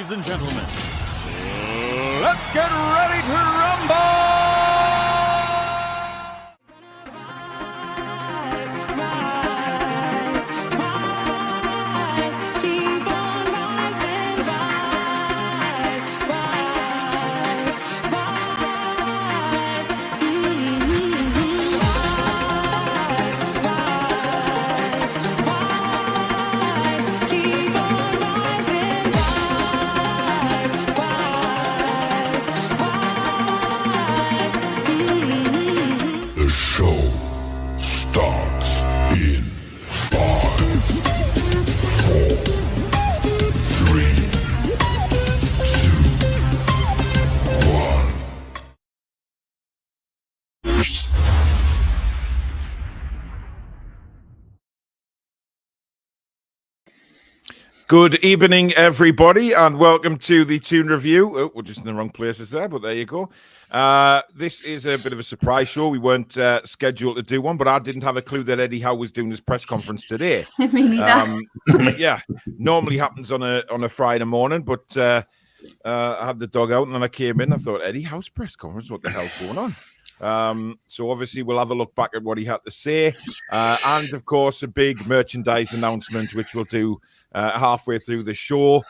Ladies and gentlemen, let's get ready to rumble! Good evening, everybody, and welcome to the Toon Review. Oh, we're just in the wrong places there, but there you go. This is a bit of a surprise show. We weren't scheduled to do one, but I didn't have a clue that Eddie Howe was doing his press conference today. Me neither. Yeah, normally happens on a Friday morning, but I had the dog out, and then I came in. I thought, Eddie Howe's press conference, what the hell's going on? So obviously we'll have a look back at what he had to say, and of course a big merchandise announcement, which we'll do halfway through the show.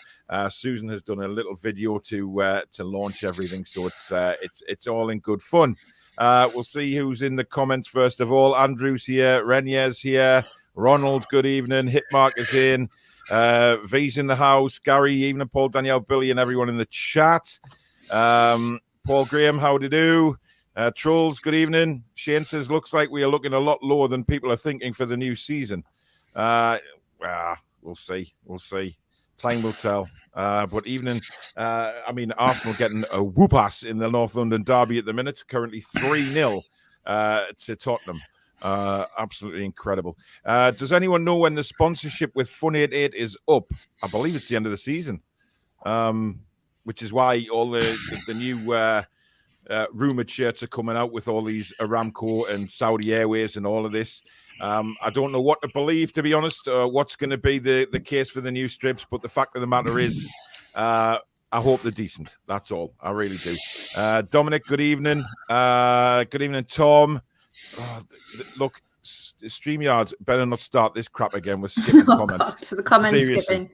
Susan has done a little video to launch everything, so it's all in good fun. We'll see who's in the comments first of all. Andrew's here, Renier's here, Ronald, good evening, Hitmark is in, V's in the house, Gary, evening, Paul, Danielle, Billy, and everyone in the chat. Paul Graham, how do you do? Trolls, good evening. Shane says, looks like we are looking a lot lower than people are thinking for the new season. We'll see. Time will tell. But evening, Arsenal getting a whoop-ass in the North London derby at the minute, currently 3-0 to Tottenham. Absolutely incredible. Does anyone know when the sponsorship with Fun88 is up? I believe it's the end of the season, which is why all the new... rumored shirts are coming out with all these Aramco and Saudi Airways and all of this. I don't know what to believe, to be honest, what's going to be the case for the new strips, but the fact of the matter is, I hope they're decent. That's all. I really do. Dominic, good evening. Good evening, Tom. Look, StreamYard better not start this crap again. We're skipping comments. God, so the comments Seriously. skipping.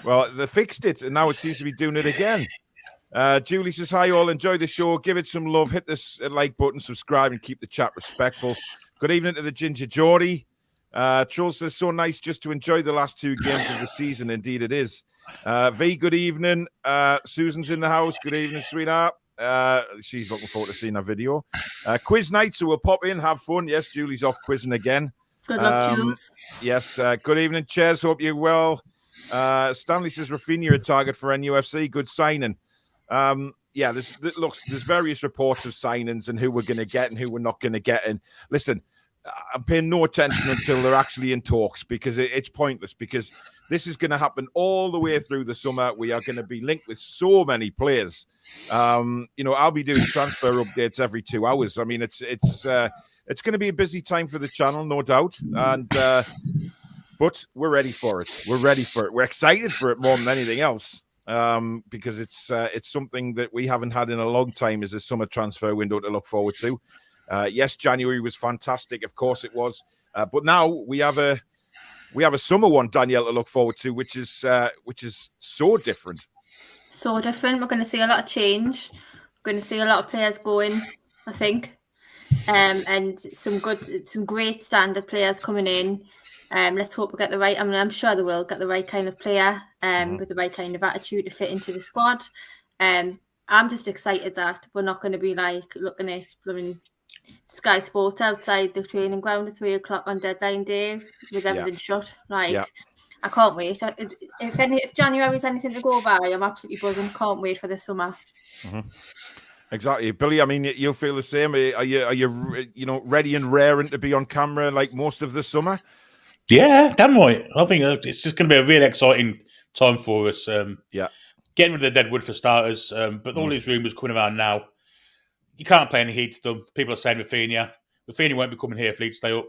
Well, they fixed it, and now it seems to be doing it again. Julie says, hi all, enjoy the show, give it some love, hit this like button, subscribe, and keep the chat respectful. Good evening to the Ginger Geordie. Troll says, so nice just to enjoy the last two games of the season. Indeed it is. V, good evening. Susan's in the house. Good evening, sweetheart. She's looking forward to seeing our video. Quiz night, so we'll pop in, have fun. Yes, Julie's off quizzing again. Good luck, Jules. Yes, good evening, Chairs. Hope you're well. Stanley says, Rafinha a target for NUFC. Good signing. There's various reports of signings and who we're going to get and who we're not going to get. And listen, I'm paying no attention until they're actually in talks, because it's pointless, because this is going to happen all the way through the summer. We are going to be linked with so many players. I'll be doing transfer updates every 2 hours. I mean, it's going to be a busy time for the channel, no doubt. And but we're ready for it. We're excited for it more than anything else. Because it's something that we haven't had in a long time, is a summer transfer window to look forward to. Yes, January was fantastic, of course it was, but now we have a summer one, Danielle, to look forward to, which is so different. So different. We're going to see a lot of change. We're going to see a lot of players going, I think, and some great standard players coming in. Let's hope we get the right. I mean, I'm sure they will get the right kind of player, with the right kind of attitude to fit into the squad. I'm just excited that we're not going to be like looking at Sky Sports outside the training ground at 3 o'clock on deadline day with everything shut. I can't wait. If January is anything to go by, I'm absolutely buzzing. Can't wait for the summer. Mm-hmm. Exactly, Billy. I mean, you feel the same. Are you ready and raring to be on camera like most of the summer? Yeah, damn right. I think it's just going to be a really exciting time for us. Getting rid of the deadwood for starters, but all these rumours coming around now, you can't play any heat to them. People are saying Rafinha won't be coming here if Leeds stay up.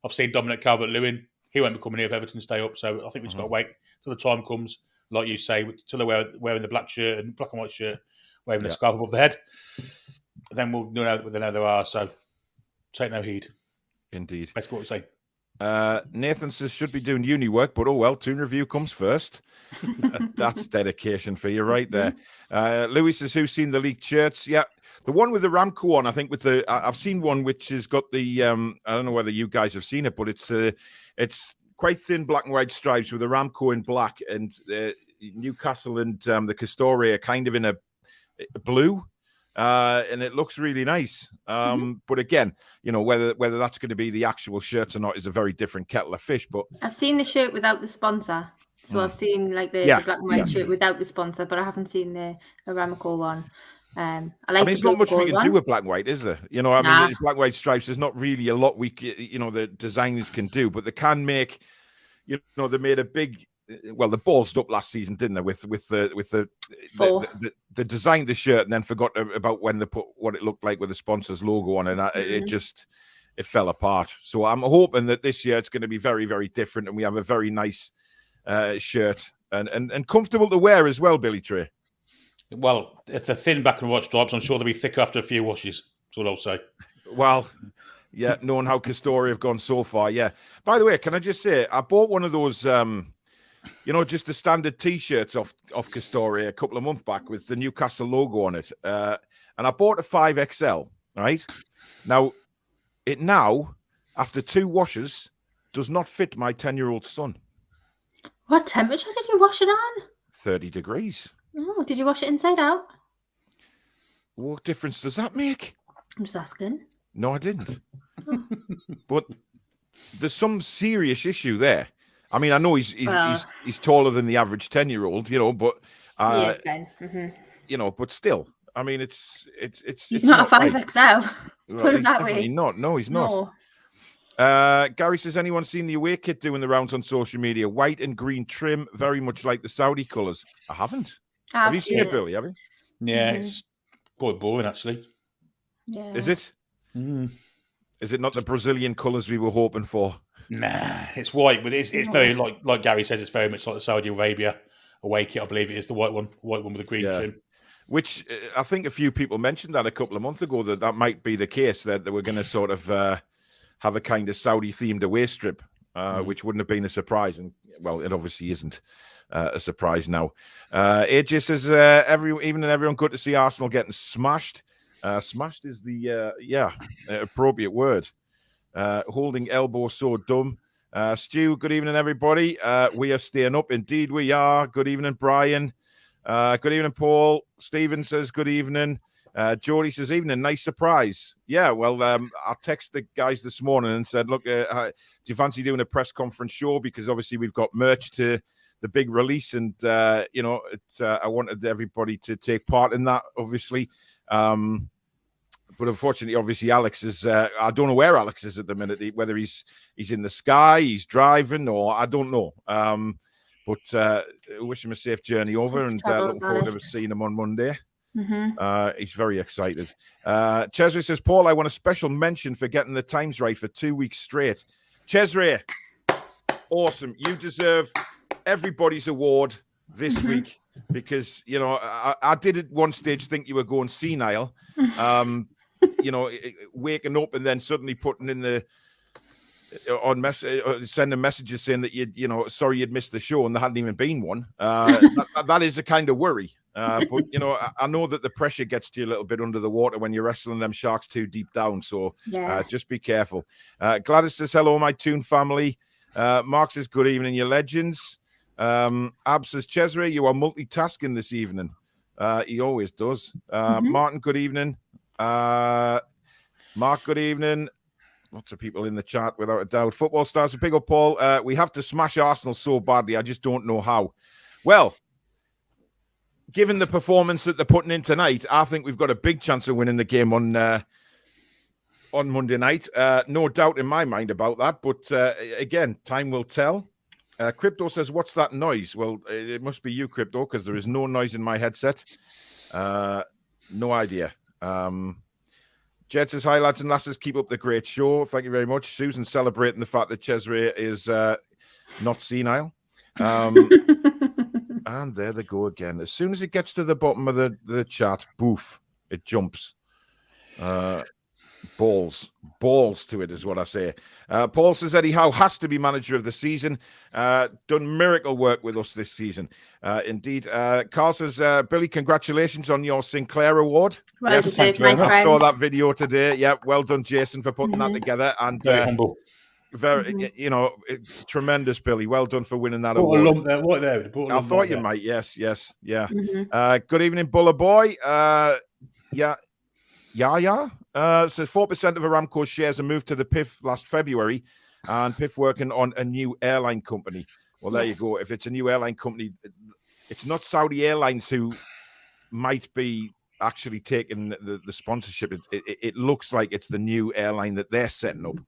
I've seen Dominic Calvert-Lewin. He won't be coming here if Everton stay up. So I think we've just got to wait till the time comes. like you say, till they're wearing the black shirt and black and white shirt, waving a scarf above the head. Then we'll know what they know there are. So take no heed. Indeed. Basically what we say. Nathan says should be doing uni work, but oh well, Toon Review comes first. That's dedication for you right there. Louis says who's seen the leaked shirts? Yeah, the one with the Ramco on. I think with the I've seen one which has got the I don't know whether you guys have seen it, but it's quite thin black and white stripes with the Ramco in black, and Newcastle and the Castoria are kind of in a blue. And it looks really nice. But again, whether that's going to be the actual shirts or not is a very different kettle of fish. But I've seen the shirt without the sponsor. So I've seen like the black and white shirt without the sponsor, but I haven't seen the Aramco one. There's not much we can do with black and white, is there? Black and white stripes, there's not really a lot the designers can do, but they can make, they made a big, well, the ballsed up last season, didn't they? With the designed the shirt and then forgot about when they put what it looked like with the sponsor's logo on it. It fell apart. So I'm hoping that this year it's going to be very, very different, and we have a very nice shirt and comfortable to wear as well, Billy Trey. Well, if they're thin back and white stripes, I'm sure they'll be thicker after a few washes. That's what I'll say. Well, yeah, knowing how Castoria have gone so far, yeah. By the way, can I just say, I bought one of those, just the standard T-shirts off Castoria a couple of months back with the Newcastle logo on it. And I bought a 5XL, right? Now, after 2 washes, does not fit my 10-year-old son. What temperature did you wash it on? 30 degrees. Oh, did you wash it inside out? What difference does that make? I'm just asking. No, I didn't. But there's some serious issue there. I mean, I know he's taller than the average 10-year-old, but he is, Ben. But still, I mean, it's he's not a 5XL. Put it that way. Not. No, he's not. Gary says, anyone seen the away kit doing the rounds on social media? White and green trim, very much like the Saudi colours. I haven't. Have you seen it, Billy? Have you? Yeah, it's quite boring, actually. Yeah. Is it? Is it not the Brazilian colours we were hoping for? Nah, it's white, but it's very like Gary says, it's very much like the Saudi Arabia away kit. I believe it is the white one with the green trim. Which I think a few people mentioned that a couple of months ago that might be the case, that they were going to sort of have a kind of Saudi themed away strip, which wouldn't have been a surprise, and well, it obviously isn't a surprise now. AJ says everyone good to see Arsenal getting smashed. Smashed is the appropriate word. Holding elbow so dumb. Stu, good evening, everybody. We are staying up. Indeed, we are. Good evening, Brian. Good evening, Paul. Stephen says good evening. Jody says evening. Nice surprise. Yeah, well, I texted the guys this morning and said, look, do you fancy doing a press conference show? Because obviously we've got merch to the big release, and I wanted everybody to take part in that, obviously. But unfortunately, obviously, Alex is. I don't know where Alex is at the minute. Whether he's in the sky, he's driving, or I don't know. But I wish him a safe journey over, and looking forward to seeing him on Monday. He's very excited. Cesare says, Paul, I want a special mention for getting the times right for 2 weeks straight. Cesare, awesome. You deserve everybody's award this week, because I did at one stage think you were going senile. Waking up and then suddenly putting in the sending messages saying that sorry you'd missed the show and there hadn't even been one. That is a kind of worry. But I know that the pressure gets to you a little bit under the water when you're wrestling them sharks too deep down. So just be careful. Gladys says hello, my Toon family. Mark says good evening, you legends. Ab says Cesare, you are multitasking this evening. He always does. Martin, good evening. Mark, good evening. Lots of people in the chat, without a doubt. Football stars, a big up, Paul. We have to smash Arsenal so badly. I just don't know how. Well, given the performance that they're putting in tonight, I think we've got a big chance of winning the game on Monday night. No doubt in my mind about that. But again, time will tell. Crypto says, what's that noise? Well, it must be you, Crypto, because there is no noise in my headset. No idea. Jed says, hi, lads and lasses. Keep up the great show. Thank you very much. Susan celebrating the fact that Cesare is not senile. And there they go again. As soon as it gets to the bottom of the chat, boof, it jumps. Balls to it is what I say. Paul says Eddie Howe has to be manager of the season. Done miracle work with us this season. Indeed. Carl says, Billy, congratulations on your Sinclair Award. Well deserved, my friend. I saw that video today. Yeah, well done, Jason, for putting that together. And very humble. Very, tremendous, Billy. Well done for winning that award. A lump there. What there? I thought you might. Yes, yeah. Good evening, Buller Boy. Yeah. So 4% of Aramco's shares are moved to the PIF last February, and PIF working on a new airline company. Well, there you go. If it's a new airline company, it's not Saudi Airlines who might be actually taking the sponsorship. It looks like it's the new airline that they're setting up,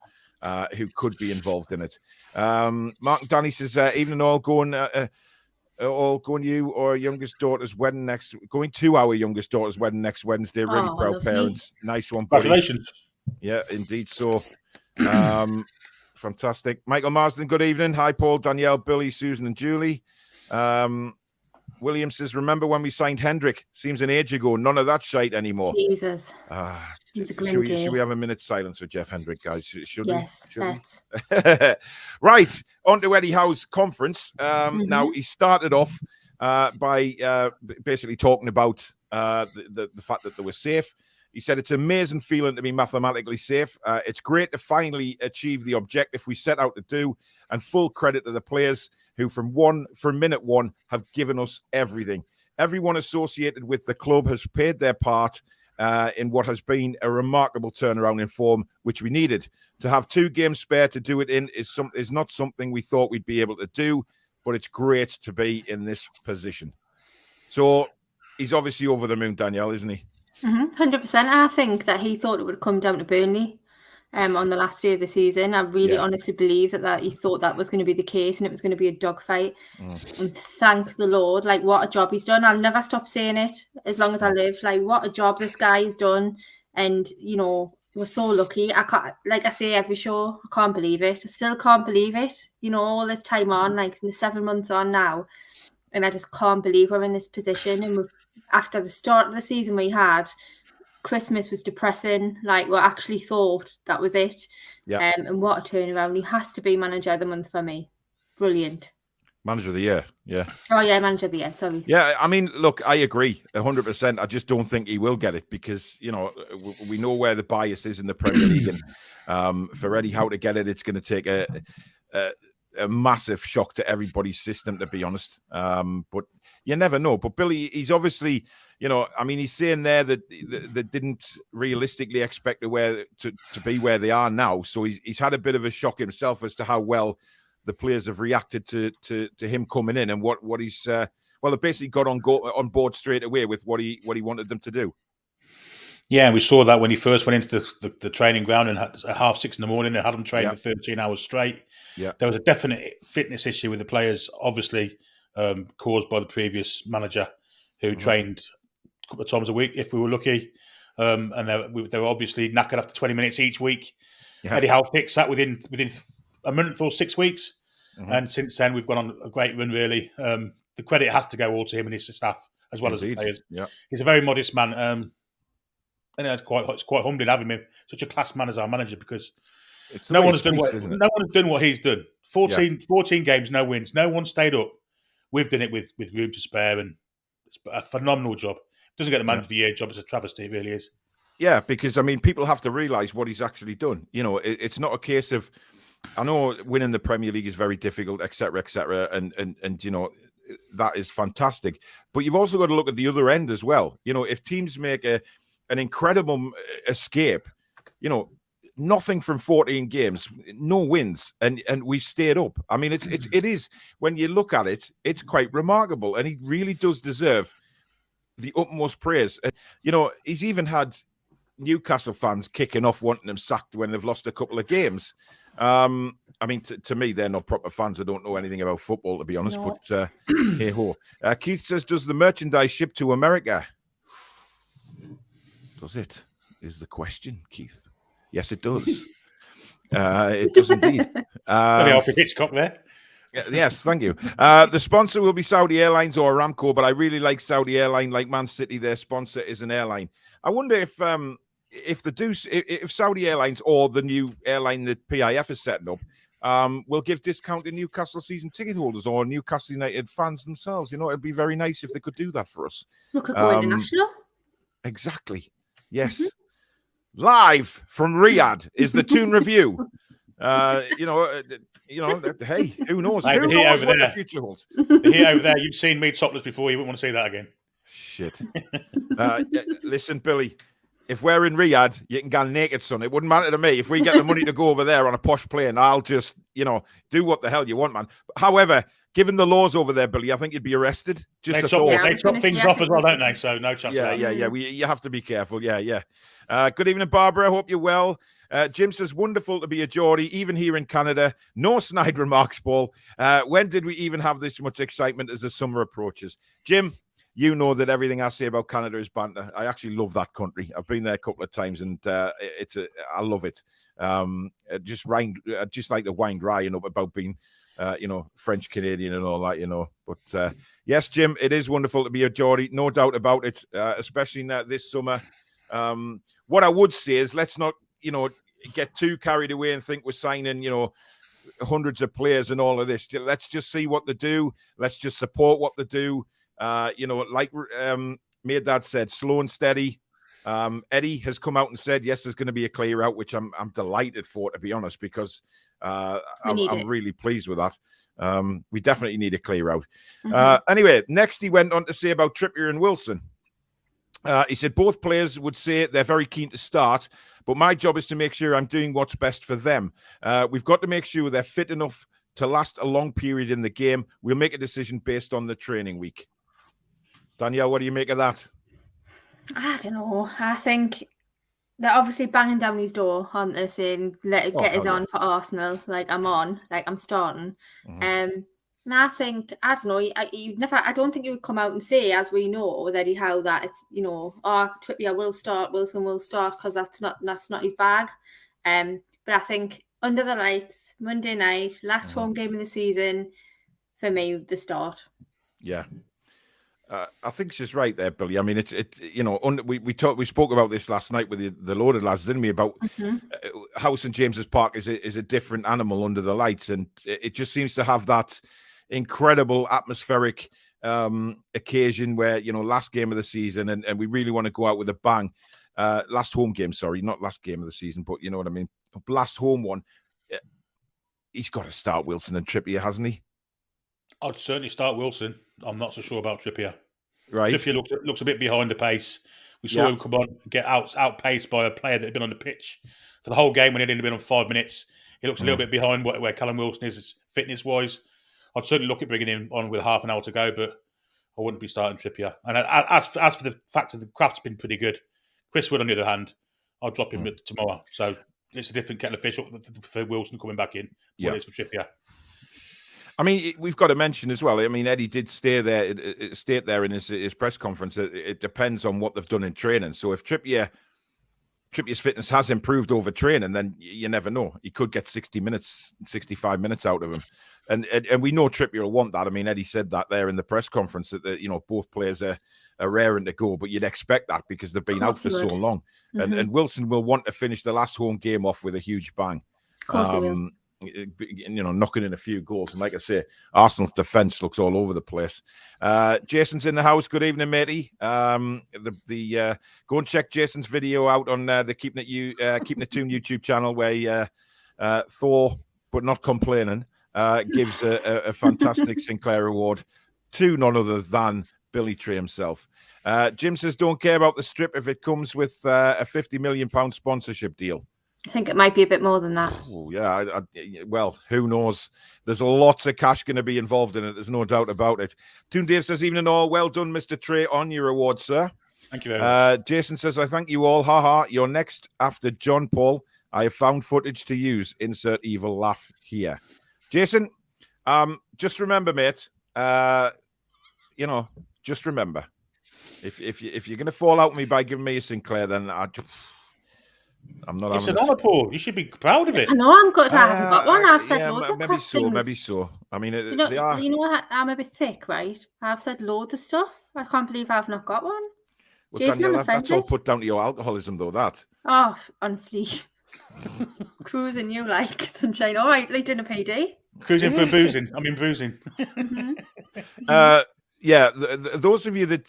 who could be involved in it. Mark and Danny says, evening all, going you or youngest daughter's wedding going to our youngest daughter's wedding next Wednesday. Really proud lovely. Parents. Nice one, buddy. Congratulations. Yeah, indeed. So fantastic. Michael Marsden, good evening. Hi, Paul, Danielle, Billy, Susan, and Julie. William says, remember when we signed Hendrick? Seems an age ago. None of that shite anymore. Jesus. Should we have a minute's silence for Jeff Hendrick, guys? Should yes, we? Right. On to Eddie Howe's conference. Now, he started off by basically talking about the fact that they were safe. He said, it's an amazing feeling to be mathematically safe. It's great to finally achieve the objective we set out to do, and full credit to the players who from minute one have given us everything. Everyone associated with the club has paid their part in what has been a remarkable turnaround in form, which we needed. To have 2 games spare to do it in is not something we thought we'd be able to do, but it's great to be in this position. So he's obviously over the moon, Danielle, isn't he? 100%. I think that he thought it would come down to Burnley on the last day of the season. I really honestly believe that he thought that was going to be the case and it was going to be a dogfight. And thank the Lord, like what a job he's done. I'll never stop saying it as long as I live. Like what a job this guy has done. And, we're so lucky. I can't, like I say every show, I can't believe it. I still can't believe it. All this time on, like the 7 months on now. And I just can't believe we're in this position. And after the start of the season we had, Christmas was depressing. Like we actually thought that was it. Yeah. And what a turnaround. He has to be manager of the month for me. Brilliant. Manager of the year, yeah. Oh, yeah, manager of the year, sorry. Yeah, I mean, look, I agree 100%. I just don't think he will get it because, we know where the bias is in the Premier League. And for Eddie Howe to get it, it's going to take a massive shock to everybody's system, to be honest. But you never know. But Billy, he's obviously, he's saying there that they didn't realistically expect to be where they are now. So he's had a bit of a shock himself as to how well the players have reacted to him coming in and what he's they basically got on board straight away with what he wanted them to do. Yeah, we saw that when he first went into the training ground and at 6:30 in the morning and had them train for 13 hours straight. Yeah, there was a definite fitness issue with the players, obviously caused by the previous manager who trained a couple of times a week if we were lucky, and they were obviously knackered after 20 minutes each week. Yeah. Eddie Howe fixed that within a month or 6 weeks. And since then, we've gone on a great run, really. The credit has to go all to him and his staff, as well as the players. Yeah. He's a very modest man. And it's quite humbling having him, such a class man as our manager, because no one has done what he's done. 14 games, no wins. No one stayed up. We've done it with room to spare, and it's a phenomenal job. Doesn't get the manager of the year job. It's a travesty, it really is. Yeah, because, people have to realise what he's actually done. It's not a case of... I know winning the Premier League is very difficult, etc., and that is fantastic. But you've also got to look at the other end as well. If teams make an incredible escape, nothing from 14 games, no wins, and we've stayed up. I mean, it is when you look at it, it's quite remarkable, and he really does deserve the utmost praise. He's even had Newcastle fans kicking off wanting him sacked when they've lost a couple of games. To me, they're not proper fans. I don't know anything about football, to be honest. No. But hey ho. Keith says, does the merchandise ship to America? Does it? Is the question, Keith? Yes, it does. It does indeed. Alfred Hitchcock there. Yes, thank you. The sponsor will be Saudi Airlines or Aramco, but I really like Saudi Airline, like Man City. Their sponsor is an airline. I wonder if Saudi Airlines or the new airline that PIF is setting up will give discount to Newcastle season ticket holders or Newcastle United fans themselves. You know, it'd be very nice if they could do that for us. We could go international. Exactly. Yes. Mm-hmm. Live from Riyadh is the Toon review. Hey, who knows? Who knows what the future holds? The heat over there, you've seen me topless before. You wouldn't want to see that again. Shit. Listen, Billy, if we're in Riyadh, you can go naked, son. It wouldn't matter to me. If we get the money to go over there on a posh plane, I'll just, do what the hell you want, man. However, given the laws over there, Billy, I think you'd be arrested. Just they chop things off as well, don't they? So no chance. Yeah. You have to be careful. Yeah. Good evening, Barbara. Hope you're well. Jim says, wonderful to be a Geordie, even here in Canada. No snide remarks, Paul. When did we even have this much excitement as the summer approaches? Jim, you know that everything I say about Canada is banter. I actually love that country. I've been there a couple of times, and I love it. Just like the wind Ryan up about being, French Canadian and all that, But yes, Jim, it is wonderful to be a Geordie, no doubt about it. Especially this summer. What I would say is, let's not, get too carried away and think we're signing, hundreds of players and all of this. Let's just see what they do. Let's just support what they do. Like me and Dad said, slow and steady. Eddie has come out and said, yes, there's going to be a clear out, which I'm delighted for, to be honest, because I'm really pleased with that. We definitely need a clear out. Anyway, next he went on to say about Trippier and Wilson. He said both players would say they're very keen to start, but my job is to make sure I'm doing what's best for them. We've got to make sure they're fit enough to last a long period in the game. We'll make a decision based on the training week. Danielle, what do you make of that? I don't know. I think they're obviously banging down his door, aren't they, saying, get us on for Arsenal. Like, I'm on. Like, I'm starting. And I think, I don't know, I don't think you would come out and say, as we know with Eddie Howe, that it's, Trippier will start, Wilson will start, because that's not his bag. But I think under the lights, Monday night, last home game of the season, for me, the start. Yeah. I think she's right there, Billy. I mean, we spoke about this last night with the loaded lads, didn't we? About how St James's Park is a different animal under the lights, and it just seems to have that incredible atmospheric occasion where last game of the season, and we really want to go out with a bang. Last home game, sorry, not last game of the season, but you know what I mean. Last home one. He's got to start Wilson and Trippier, hasn't he? I'd certainly start Wilson. I'm not so sure about Trippier. Right. Trippier looks a bit behind the pace. We saw him come on, get outpaced by a player that had been on the pitch for the whole game when he'd only been on 5 minutes. He looks a little bit behind where Callum Wilson is fitness-wise. I'd certainly look at bringing him on with half an hour to go, but I wouldn't be starting Trippier. And as for the fact that the craft's been pretty good, Chris Wood, on the other hand, I'll drop him tomorrow. So it's a different kettle of fish for Wilson coming back in. What it is for Trippier. I mean, we've got to mention as well. I mean, Eddie did state there in his press conference that it depends on what they've done in training. So if Trippier's fitness has improved over training, then you never know. He could get 60 minutes, 65 minutes out of him. And we know Trippier will want that. I mean, Eddie said that there in the press conference that both players are raring to go, but you'd expect that because they've been out for so long. And Wilson will want to finish the last home game off with a huge bang. Of course he will. Knocking in a few goals. And like I say, Arsenal's defence looks all over the place. Jason's in the house. Good evening, matey. Go and check Jason's video out on the Keeping It Toon YouTube channel where Thor, but not complaining, gives a fantastic Sinclair award to none other than Billy Tree himself. Jim says, don't care about the strip if it comes with a £50 million sponsorship deal. I think it might be a bit more than that. Oh, yeah. Well, who knows? There's lots of cash going to be involved in it. There's no doubt about it. Toon Dave says, evening all. Well done, Mr. Trey, on your award, sir. Thank you very much. Jason says, I thank you all. Ha. You're next after John Paul. I have found footage to use. Insert evil laugh here. Jason, just remember, mate, just remember, if you're going to fall out with me by giving me a Sinclair, then I'm not. It's an honour, Paul. You should be proud of it. I know I'm good. I haven't got one. I've said loads of maybe things. Maybe so. I mean, you know what? I'm a bit thick, right? I've said loads of stuff. I can't believe I've not got one. Well, Jason, Danielle, that's all put down to your alcoholism, though. That. Oh, honestly, cruising you like sunshine. All right, like dinner PD. Cruising for boozing. I mean, bruising. Yeah, those of you that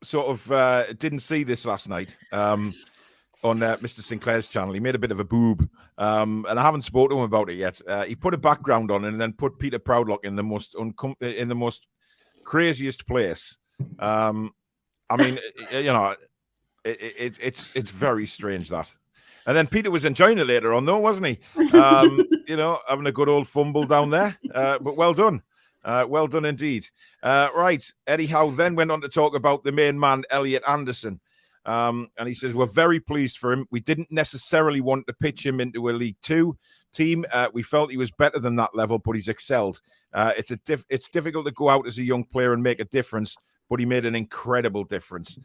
sort of didn't see this last night on Mr. Sinclair's channel, he made a bit of a boob, and I haven't spoken to him about it yet. He put a background on and then put Peter Proudlock in the most craziest place. I mean, it's very strange that. And then Peter was enjoying it later on, though, wasn't he? Having a good old fumble down there. But well done. Well done indeed. Right. Eddie Howe then went on to talk about the main man, Elliot Anderson. And he says, we're very pleased for him. We didn't necessarily want to pitch him into a League Two team. We felt he was better than that level, but he's excelled. It's difficult to go out as a young player and make a difference, but he made an incredible difference.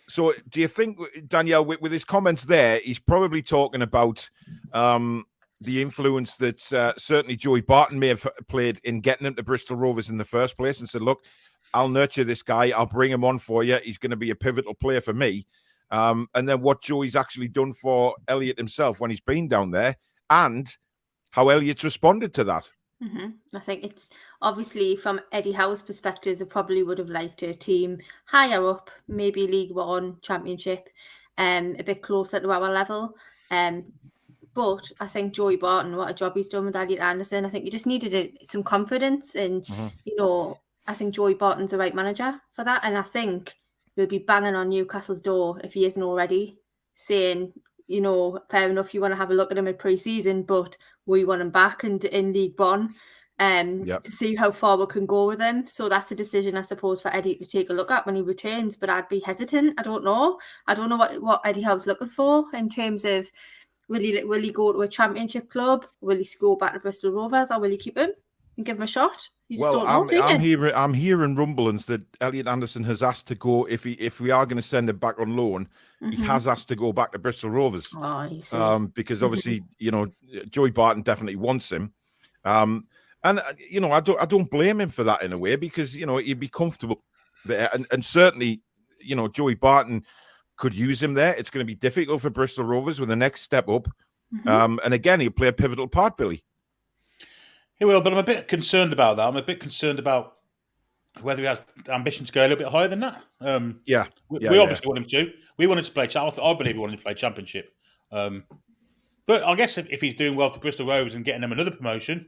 So do you think, Danielle, with his comments there, he's probably talking about the influence that certainly Joey Barton may have played in getting him to Bristol Rovers in the first place, and said, look, I'll nurture this guy. I'll bring him on for you. He's going to be a pivotal player for me. And then what Joey's actually done for Elliot himself when he's been down there, and how Elliot's responded to that. I think it's obviously from Eddie Howe's perspective, they probably would have liked a team higher up, maybe League One, Championship, a bit closer to our level. But I think Joey Barton, what a job he's done with Elliot Anderson. I think you just needed some confidence. And, I think Joey Barton's the right manager for that. And I think they'll be banging on Newcastle's door if he isn't already, saying, fair enough, you want to have a look at him in pre-season, but we want him back in League One to see how far we can go with him. So that's a decision, I suppose, for Eddie to take a look at when he returns. But I'd be hesitant. I don't know what Eddie Howe's looking for in terms of will he go to a Championship club? Will he go back to Bristol Rovers, or will he keep him and give him a shot? I'm hearing rumblings that Elliot Anderson has asked to go, if we are going to send him back on loan, he has asked to go back to Bristol Rovers. Because obviously, Joey Barton definitely wants him. And I don't blame him for that in a way, because he'd be comfortable there, and certainly, Joey Barton could use him there. It's going to be difficult for Bristol Rovers with the next step up. And again, he'll play a pivotal part, Billy. He will, but I'm a bit concerned about that. I'm a bit concerned about whether he has ambition to go a little bit higher than that. We obviously want him to. We want him to play. I believe we want him to play Championship. But I guess if he's doing well for Bristol Rovers and getting them another promotion,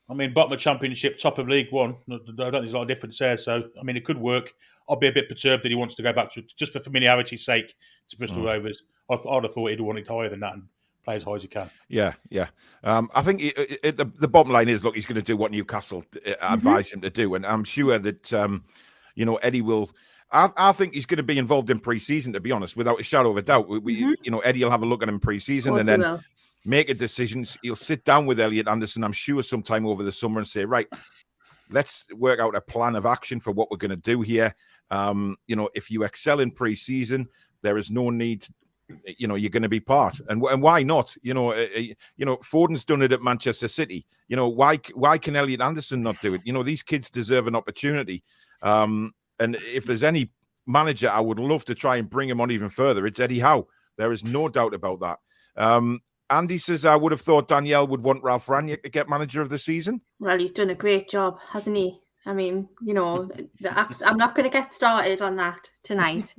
I mean, bottom of Championship, top of League One, I don't think there's a lot of difference there. So, I mean, it could work. I'll be a bit perturbed that he wants to go back to, just for familiarity's sake, to Bristol Rovers. I'd have thought he'd wanted higher than that and play as high as he can. Yeah. I think the bottom line is, look, he's going to do what Newcastle advise him to do. And I'm sure that, Eddie will... I think he's going to be involved in pre-season, to be honest, without a shadow of a doubt. Eddie will have a look at him pre-season and then make a decision. He'll sit down with Elliot Anderson, I'm sure, sometime over the summer and say, right, let's work out a plan of action for what we're going to do here. If you excel in pre-season, there is no need, you're going to be part. And why not? Foden's done it at Manchester City. Why can Elliot Anderson not do it? These kids deserve an opportunity. And if there's any manager I would love to try and bring him on even further, it's Eddie Howe. There is no doubt about that. Andy says, I would have thought Danielle would want Ralph Rangnick to get manager of the season. Well, he's done a great job, hasn't he? I mean, I'm not going to get started on that tonight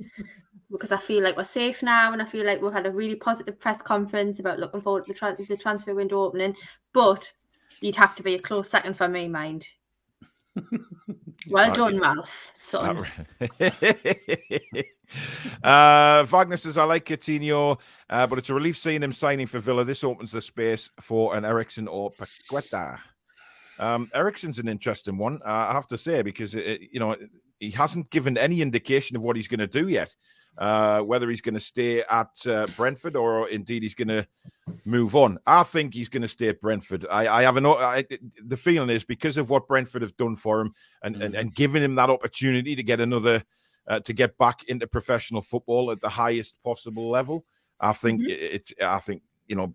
because I feel like we're safe now, and I feel like we've had a really positive press conference about looking forward to the transfer window opening. But you'd have to be a close second for me, mind. Well done, Ralph, son. Wagner says, I like Coutinho, but it's a relief seeing him signing for Villa. This opens the space for an Ericsson or Paqueta. Ericsson's an interesting one, I have to say, because he hasn't given any indication of what he's going to do yet. Whether he's going to stay at Brentford or indeed he's going to move on. I think he's going to stay at Brentford. I have the feeling is because of what Brentford have done for him and giving him that opportunity to get to get back into professional football at the highest possible level. I think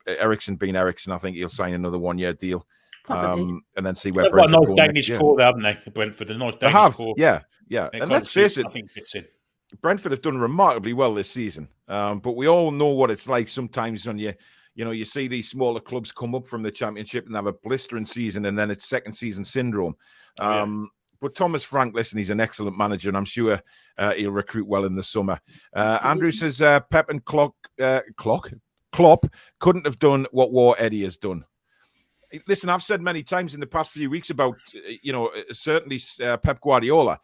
Ericsson being Ericsson, I think he'll sign another 1-year deal. And then see where Brentford go Danish core, haven't they? Brentford, a nice Danish core. Yeah. And let's face it, I think fits in. Brentford have done remarkably well this season. But we all know what it's like sometimes when you see these smaller clubs come up from the Championship and have a blistering season, and then it's second season syndrome. But Thomas Frank, listen, he's an excellent manager, and I'm sure he'll recruit well in the summer. Andrew says Pep and Klopp couldn't have done what Eddie has done. Listen, I've said many times in the past few weeks about, certainly Pep Guardiola,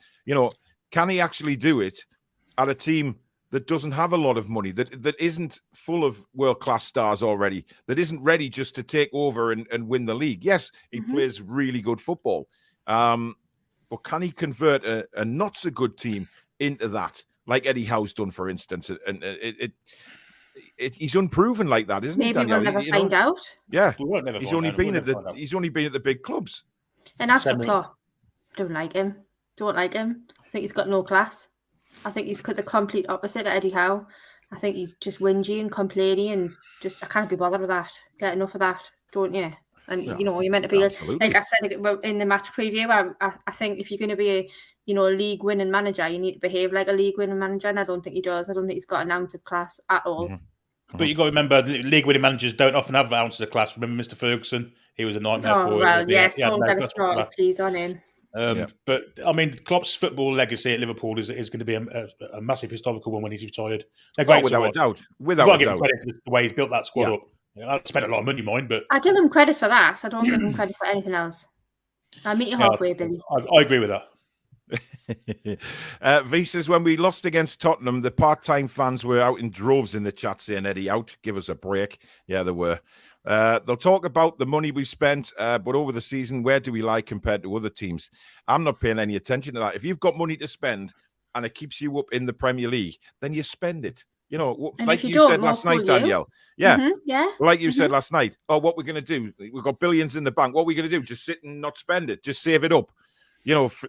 can he actually do it at a team that doesn't have a lot of money, that isn't full of world-class stars already, that isn't ready just to take over and win the league? Yes, he plays really good football. But can he convert a not-so-good team into that, like Eddie Howe's done, for instance? And he's unproven like that, isn't he, Danielle? Maybe we'll never find out. Yeah, we won't never he's only been at the big clubs. And as for Klopp, don't like him. I think he's got no class. I think he's the complete opposite of Eddie Howe. I think he's just whingy and complaining, and I can't be bothered with that. Get enough of that, don't you? And you're meant to be like I said in the match preview. I think if you're going to be a league winning manager, you need to behave like a league winning manager, and I don't think he does. I don't think he's got an ounce of class at all. But you got to remember, league winning managers don't often have ounces of class. Remember Mr. Ferguson? He was a nightmare for it. Well, yes, don't get us started, please, on him. But I mean, Klopp's football legacy at Liverpool is going to be a massive historical one when he's retired. They're great, without a doubt. You've got to give him credit for the way he's built that squad up. I spent a lot of money, but I give him credit for that. I don't give him credit for anything else. I'll meet you halfway, Billy. I agree with that. V says, when we lost against Tottenham, the part-time fans were out in droves in the chat saying, Eddie out, give us a break. Yeah, they were. They'll talk about the money we've spent, but over the season, where do we lie compared to other teams? I'm not paying any attention to that. If you've got money to spend and it keeps you up in the Premier League, then you spend it. Like you said last night, Danielle. Yeah. Like you said last night. Oh, what we're going to do? We've got billions in the bank. What are we going to do? Just sit and not spend it. Just save it up.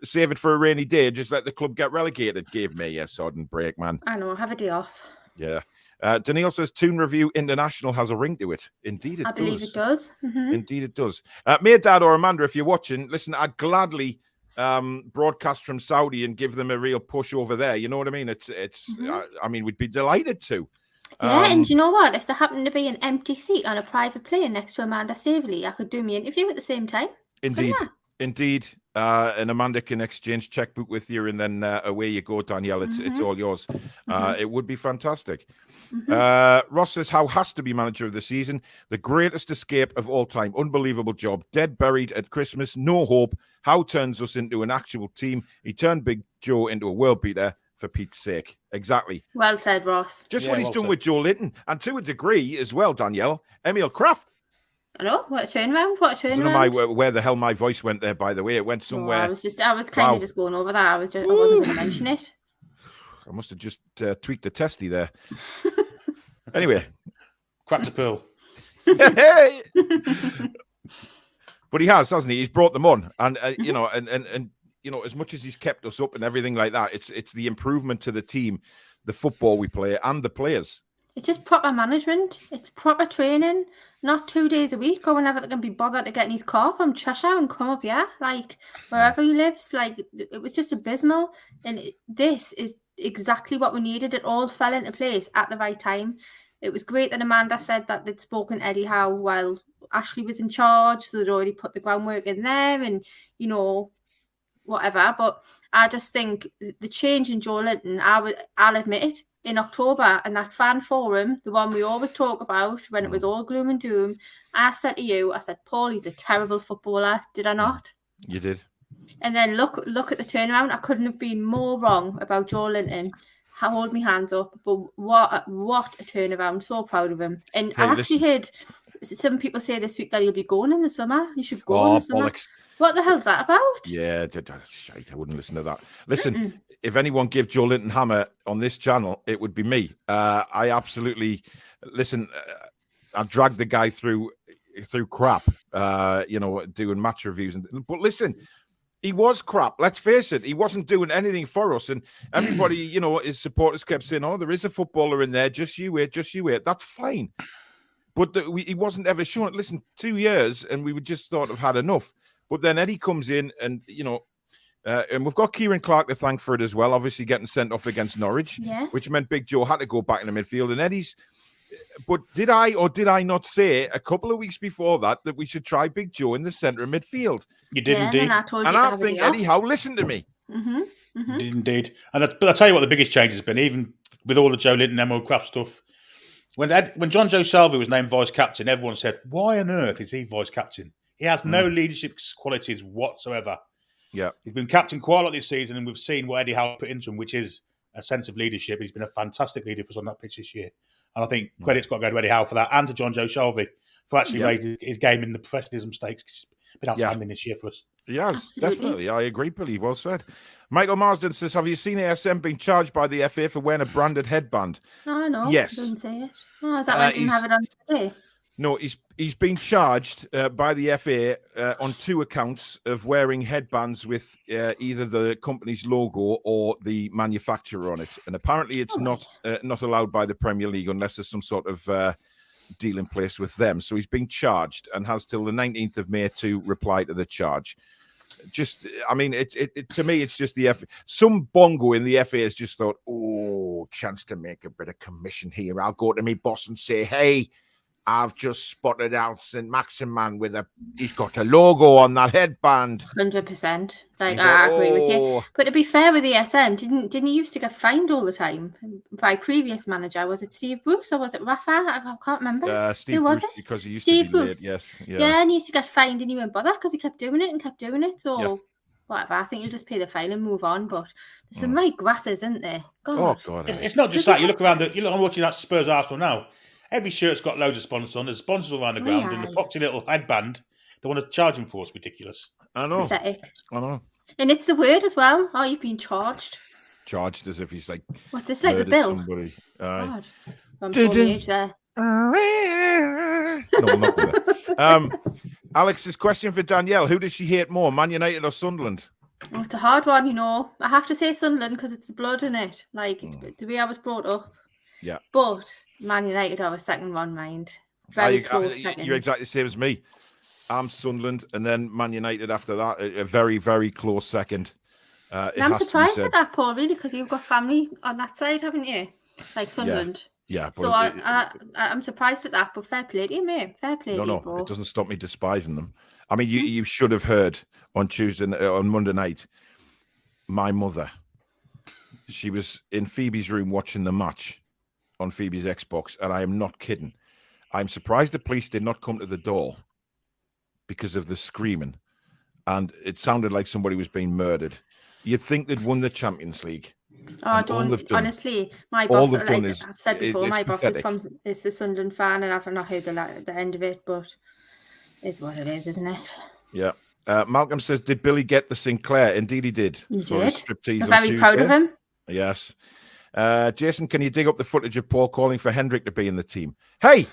Save it for a rainy day. Just let the club get relegated. Give me a sodden break, man. I know. Have a day off. Yeah. Danielle says Toon Review International has a ring to it. Indeed it does. I believe it does. Indeed it does. Me, Dad, or Amanda, if you're watching, listen, I'd gladly broadcast from Saudi and give them a real push over there. You know what I mean? I mean, we'd be delighted to. Yeah, and you know what? If there happened to be an empty seat on a private plane next to Amanda Staveley, I could do my interview at the same time. Indeed. And Amanda can exchange checkbook with you, and then away you go, Danielle. It's all yours. It would be fantastic. Ross says, Howe has to be manager of the season. The greatest escape of all time. Unbelievable job. Dead buried at Christmas. No hope. Howe turns us into an actual team. He turned Big Joe into a world beater, for Pete's sake. Exactly. Well said, Ross. Just what he's done with Joe Linton. And to a degree as well, Danielle, Emil Kraft. I know, what a turnaround. I don't know where the hell my voice went there, by the way. It went somewhere. I was kind of just going over that. I wasn't going to mention it. I must have just tweaked the testy there. Anyway. Cracked a pearl. But he has, hasn't he? He's brought them on. And, and as much as he's kept us up and everything like that, it's the improvement to the team, the football we play, and the players. It's just proper management. It's proper training. Not 2 days a week or whenever they can be bothered to get in his car from Cheshire and come up here, like wherever he lives. Like, it was just abysmal. And this is exactly what we needed. It all fell into place at the right time. It was great that Amanda said that they'd spoken Eddie Howe while Ashley was in charge, so they'd already put the groundwork in there and, whatever. But I just think the change in Joe Linton, I'll admit it, in October, and that fan forum, the one we always talk about when it was all gloom and doom, I said to you, Paul, he's a terrible footballer. Did I not? You did. And then look at the turnaround. I couldn't have been more wrong about Joe Linton. I hold my hands up, but what a turnaround. So proud of him. And I actually heard some people say this week that he'll be going in the summer. He should go in the summer. Bollocks. What the hell's that about? Yeah, shite, I wouldn't listen to that. Listen, if anyone give Joe Linton hammer on this channel, it would be me. I absolutely listen. I dragged the guy through crap, doing match reviews. But listen, He was crap. Let's face it. He wasn't doing anything for us. And everybody, his supporters kept saying, oh, there is a footballer in there. Just you wait. That's fine. But he wasn't ever shown. Listen, 2 years and we would just sort of had enough. But then Eddie comes in and, and we've got Kieran Clark to thank for it as well, obviously getting sent off against Norwich, which meant Big Joe had to go back in the midfield. And Eddie's... But did I not say a couple of weeks before that we should try Big Joe in the centre of midfield? You did indeed. And I think Eddie Howe listened to me. You did indeed. But I'll tell you what the biggest change has been, even with all the Joe Linton, Emerald Craft stuff. When John Joe Shelby was named vice captain, everyone said, why on earth is he vice captain? He has no leadership qualities whatsoever. Yeah. He's been captain quite a lot this season, and we've seen what Eddie Howe put into him, which is a sense of leadership. He's been a fantastic leader for us on that pitch this year. And I think credit's got to go to Eddie Howe for that, and to John Joe Shelby for actually raising his game in the professionalism stakes. It's been outstanding this year for us. Yes, definitely. I agree, Billy. Well said. Michael Marsden says, have you seen ASM being charged by the FA for wearing a branded headband? Oh, no. Yes. I didn't say it. Oh, is that why I didn't have it on today? No, he's been charged by the FA on 2 accounts of wearing headbands with either the company's logo or the manufacturer on it. And apparently it's not allowed by the Premier League unless there's some sort of deal in place with them. So he's been charged and has till the 19th of May to reply to the charge. Just, I mean, to me, it's just the FA. Some bongo in the FA has just thought, oh, chance to make a bit of commission here. I'll go to my boss and say, hey, I've just spotted out St. Maximan he's got a logo on that headband. 100%. I agree with you. But to be fair with ESM, didn't he used to get fined all the time by previous manager? Was it Steve Bruce or was it Rafa? I can't remember. Steve Who was Bruce, it? because he used Steve to be Bruce. late, yes. Yeah, and he used to get fined and he wouldn't bother because he kept doing it. So whatever. I think you'll just pay the fine and move on. But there's some right grasses, isn't there? God. Oh, God. It's not just that. You look around, I'm watching that Spurs Arsenal now. Every shirt's got loads of sponsors on. There's sponsors all around the ground, and the poxy little headband they want to charge him for. It's ridiculous. I know. Pathetic. I know. And it's the word as well. Oh, you've been charged. Charged as if he's like. What's this like the bill? Somebody. God. I'm full age there. No, I'm not gonna. Alex's question for Danielle: who does she hate more, Man United or Sunderland? Oh, it's a hard one, I have to say Sunderland because it's the blood in it. Like the way I was brought up. Yeah. But Man United are a second one, mind. Very close second. You're exactly the same as me. I'm Sunderland, and then Man United after that. A very, very close second. I'm surprised at that, Paul, really, because you've got family on that side, haven't you? Like Sunderland. Yeah. So I'm surprised at that, but fair play to you, mate. Fair play to you, Paul. It doesn't stop me despising them. I mean, you should have heard on Monday night, my mother, she was in Phoebe's room watching the match on Phoebe's Xbox, and I am not kidding. I'm surprised the police did not come to the door because of the screaming, and it sounded like somebody was being murdered. You'd think they'd won the Champions League. Oh, I don't. Honestly, my boss, like I've said before, my boss is a Sunderland fan, and I've not heard the end of it, but it's what it is, isn't it? Yeah. Malcolm says, did Billy get the Sinclair? Indeed, he did. He did. Striptease I'm very proud of him. Yes. Jason, can you dig up the footage of Paul calling for Hendrick to be in the team? Hey,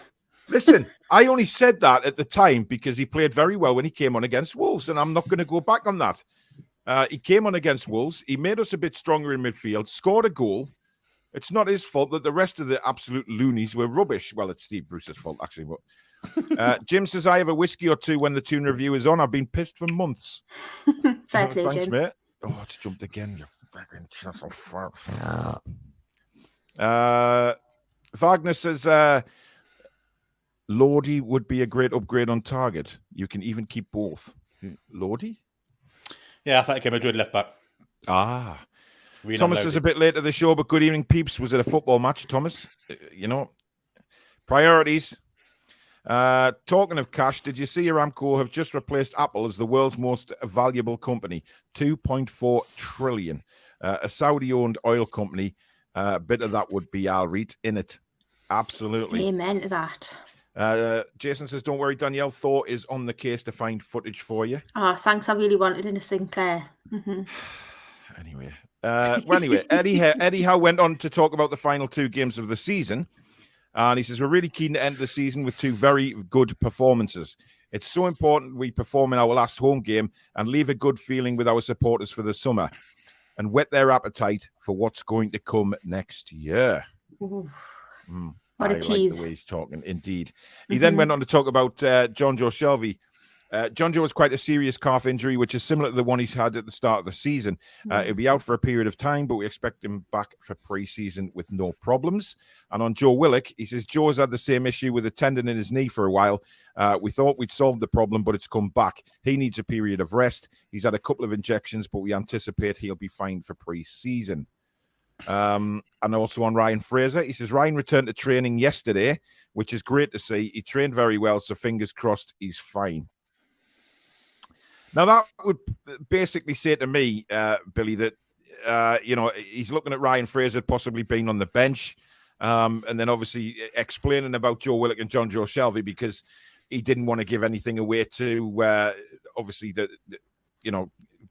listen, I only said that at the time because he played very well when he came on against Wolves, and I'm not going to go back on that. He came on against Wolves. He made us a bit stronger in midfield, scored a goal. It's not his fault that the rest of the absolute loonies were rubbish. Well, it's Steve Bruce's fault, actually. But Jim says, I have a whiskey or two when the Toon review is on. I've been pissed for months. Fair play, thanks, Jim. mate. Oh, it's jumped again, you fucking chussel fuck. Wagner says, Lordy would be a great upgrade on target. You can even keep both. Lordy? Yeah, Atletico Madrid left back. Thomas is a bit late to the show, but good evening, peeps. Was it a football match, Thomas? Priorities. Talking of cash, did you see Aramco have just replaced Apple as the world's most valuable company? 2.4 trillion. A Saudi-owned oil company. A bit of that would be Al Reed in it. Absolutely. Amen to that. Jason says, don't worry, Danielle Thor is on the case to find footage for you. Oh, thanks. I really wanted in a Sinclair. Mm-hmm. Anyway, Eddie Howe went on to talk about the final 2 games of the season. And he says, we're really keen to end the season with 2 very good performances. It's so important we perform in our last home game and leave a good feeling with our supporters for the summer and whet their appetite for what's going to come next year. What a I tease. like the way he's talking, indeed. He then went on to talk about John Joe Shelvey. John Joe has quite a serious calf injury, which is similar to the one he's had at the start of the season. He'll be out for a period of time, but we expect him back for pre-season with no problems. And on Joe Willock, he says, Joe's had the same issue with a tendon in his knee for a while. We thought we'd solved the problem, but it's come back. He needs a period of rest. He's had a couple of injections, but we anticipate he'll be fine for pre-season. And also on Ryan Fraser, he says, Ryan returned to training yesterday, which is great to see. He trained very well, so fingers crossed he's fine. Now, that would basically say to me, Billy, that, he's looking at Ryan Fraser possibly being on the bench, and then obviously explaining about Joe Willock and John Joe Shelvey because he didn't want to give anything away to, obviously,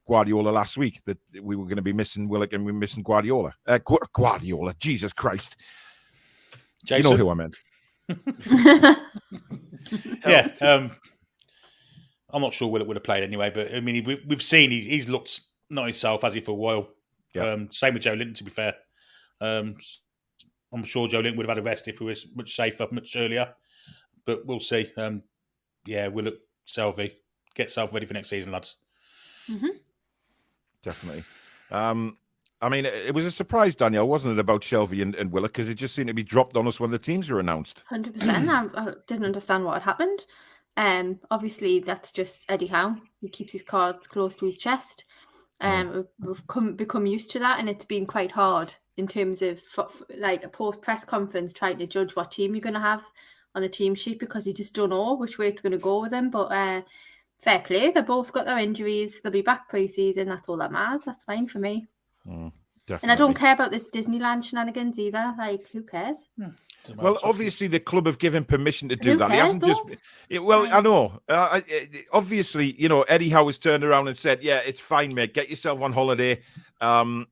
Guardiola last week, that we were going to be missing Willock and we were missing Guardiola. Guardiola, Jesus Christ. Jason? You know who I meant. Yeah, I'm not sure Willock would have played anyway, but I mean, we've seen he's looked not himself, has he, for a while. Yeah. Same with Joe Linton, to be fair. I'm sure Joe Linton would have had a rest if he was much safer, much earlier. But we'll see. Willock, Shelvey, get yourself ready for next season, lads. Definitely. I mean, it was a surprise, Danielle, wasn't it, about Shelvey and Willock, because it just seemed to be dropped on us when the teams were announced. 100%. I didn't understand what had happened. Obviously, that's just Eddie Howe. He keeps his cards close to his chest. We've become used to that, and it's been quite hard in terms of like a post-press conference trying to judge what team you're going to have on the team sheet because you just don't know which way it's going to go with them. But fair play. They both got their injuries. They'll be back pre-season. That's all that matters. That's fine for me. Definitely. And I don't care about this Disneyland shenanigans either. Like, who cares? Well, obviously, the club have given permission to do that. He hasn't just. Well, I know. Obviously, Eddie Howe has turned around and said, "Yeah, it's fine, mate. Get yourself on holiday."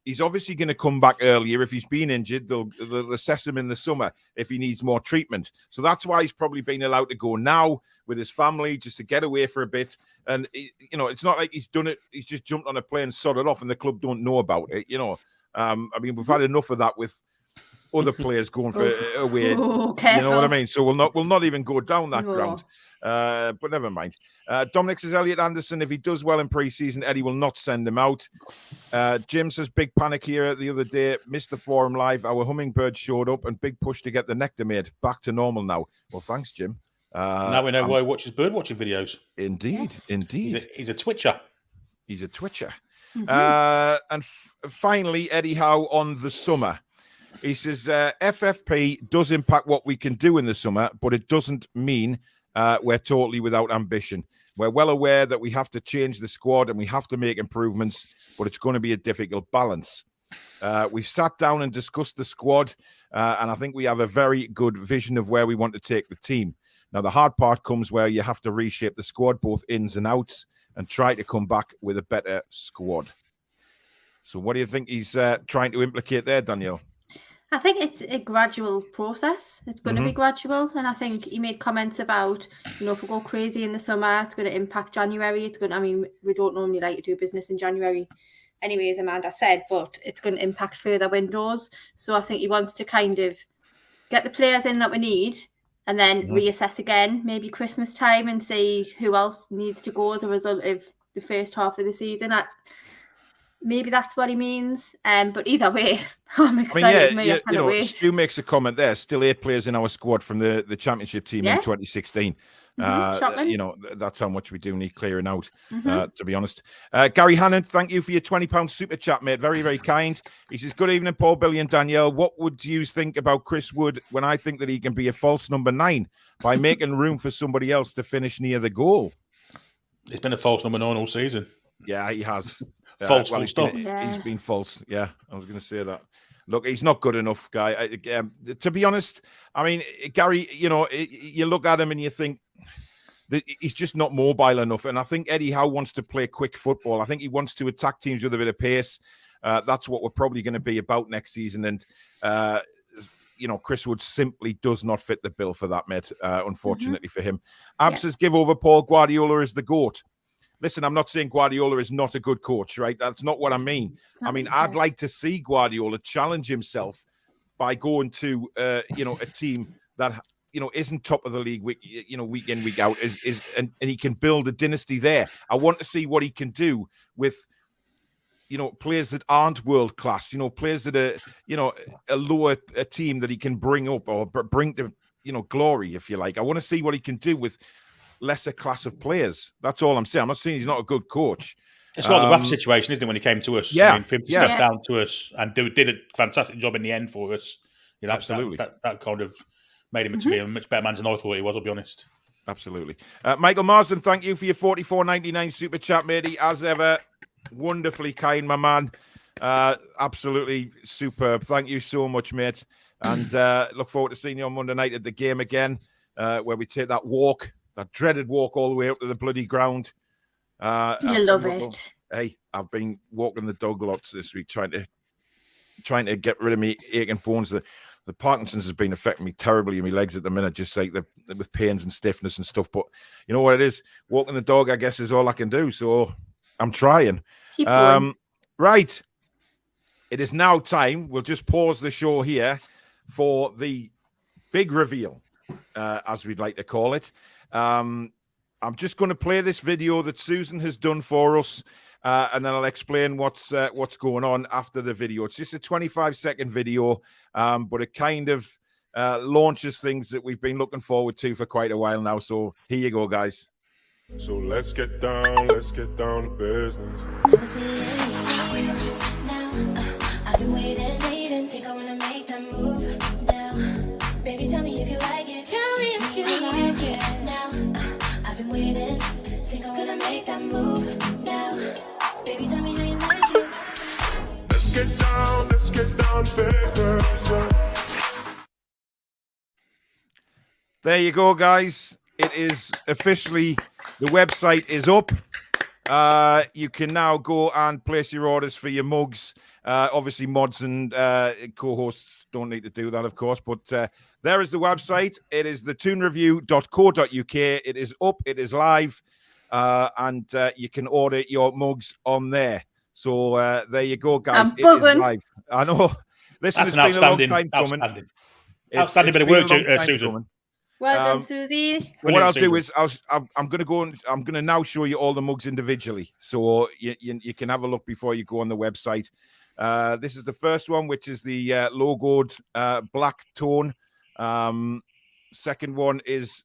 He's obviously going to come back earlier if he's been injured. They'll assess him in the summer if he needs more treatment. So that's why he's probably been allowed to go now with his family just to get away for a bit. And it's not like he's done it. He's just jumped on a plane, sodded off, and the club don't know about it. I mean, we've had enough of that with other players going for away. You know what I mean? So we'll not even go down that ground. But never mind. Dominic says Elliot Anderson, if he does well in pre-season, Eddie will not send him out. Jim says big panic here the other day. Missed the forum live. Our hummingbird showed up and big push to get the nectar made. Back to normal now. Well, thanks, Jim. Now we know why he watches bird watching videos. Indeed. He's a twitcher. He's a twitcher. And finally, Eddie Howe on the summer. He says FFP does impact what we can do in the summer, but it doesn't mean we're totally without ambition. We're well aware that we have to change the squad and we have to make improvements, but it's going to be a difficult balance. We've sat down and discussed the squad, and I think we have a very good vision of where we want to take the team. Now, the hard part comes where you have to reshape the squad, both ins and outs, and try to come back with a better squad. So what do you think he's trying to implicate there, Danielle? I think it's a gradual process. It's going to be gradual. And I think he made comments about, if we go crazy in the summer, it's going to impact January. We don't normally like to do business in January anyway, as Amanda said, but it's going to impact further windows. So I think he wants to kind of get the players in that we need and then reassess again, maybe Christmas time, and see who else needs to go as a result of the first half of the season. Maybe that's what he means. But either way, I'm excited. Stu makes a comment there. Still 8 players in our squad from the championship team in 2016. That's how much we do need clearing out, to be honest. Gary Hannon, thank you for your £20 super chat, mate. Very, very kind. He says, good evening, Paul, Billy and Danielle. What would you think about Chris Wood when I think that he can be a false number 9 by making room for somebody else to finish near the goal? He's been a false number 9 all season. Yeah, he has. False he's been false. Yeah, I was going to say that. Look, he's not good enough, guy. To be honest, I mean, Gary, you look at him and you think that he's just not mobile enough. And I think Eddie Howe wants to play quick football. I think he wants to attack teams with a bit of pace. That's what we're probably going to be about next season. And Chris Wood simply does not fit the bill for that, mate, unfortunately for him. Abs says, give over Paul Guardiola as the GOAT. Listen, I'm not saying Guardiola is not a good coach, right? That's not what I mean. I mean, I'd like to see Guardiola challenge himself by going to, a team that, isn't top of the league, week in, week out, and he can build a dynasty there. I want to see what he can do with, players that aren't world class, players that are, a lower team that he can bring up or bring to, glory, if you like. I want to see what he can do with lesser class of players. That's all I'm saying. I'm not saying he's not a good coach. It's like the rough situation, isn't it, when he came to us? Yeah. I mean, for him to step down to us and did a fantastic job in the end for us. Absolutely. That kind of made him to be a much better man than I thought he was, I'll be honest. Absolutely. Michael Marsden, thank you for your $44.99 super chat, matey. As ever, wonderfully kind, my man. Absolutely superb. Thank you so much, mate. And look forward to seeing you on Monday night at the game again, where we take that dreaded walk all the way up to the bloody ground. You love it. Hey, I've been walking the dog lots this week, trying to get rid of me aching bones. The Parkinson's has been affecting me terribly in my legs at the minute, just like with pains and stiffness and stuff. But you know what it is? Walking the dog, I guess, is all I can do. So I'm trying. Keep going. Right. It is now time. We'll just pause the show here for the big reveal, as we'd like to call it. I'm just going to play this video that Susan has done for us, and then I'll explain what's going on after the video. It's just a 25-second video, but it kind of launches things that we've been looking forward to for quite a while now. So here you go, guys. So let's get down to business. I've been waiting, think I wanna make that move now. Baby, tell me if you like it. Tell me if you like it now. I've been waiting, think I wanna make that move now. Baby, tell me how you like it. Let's get down to business. There you go, guys. It is officially, the website is up. You can now go and place your orders for your mugs. Obviously, mods and co-hosts don't need to do that, of course. But there is the website. It is the toonreview.co.uk. It is up. It is live. And you can order your mugs on there. So there you go, guys. It is live. I know. Listen, that's an outstanding bit of work, Susan. Well done, Susie. What I'll do is I'm going to go and I'm going to now show you all the mugs individually, so you can have a look before you go on the website. This is the first one, which is the logoed black tone. Second one is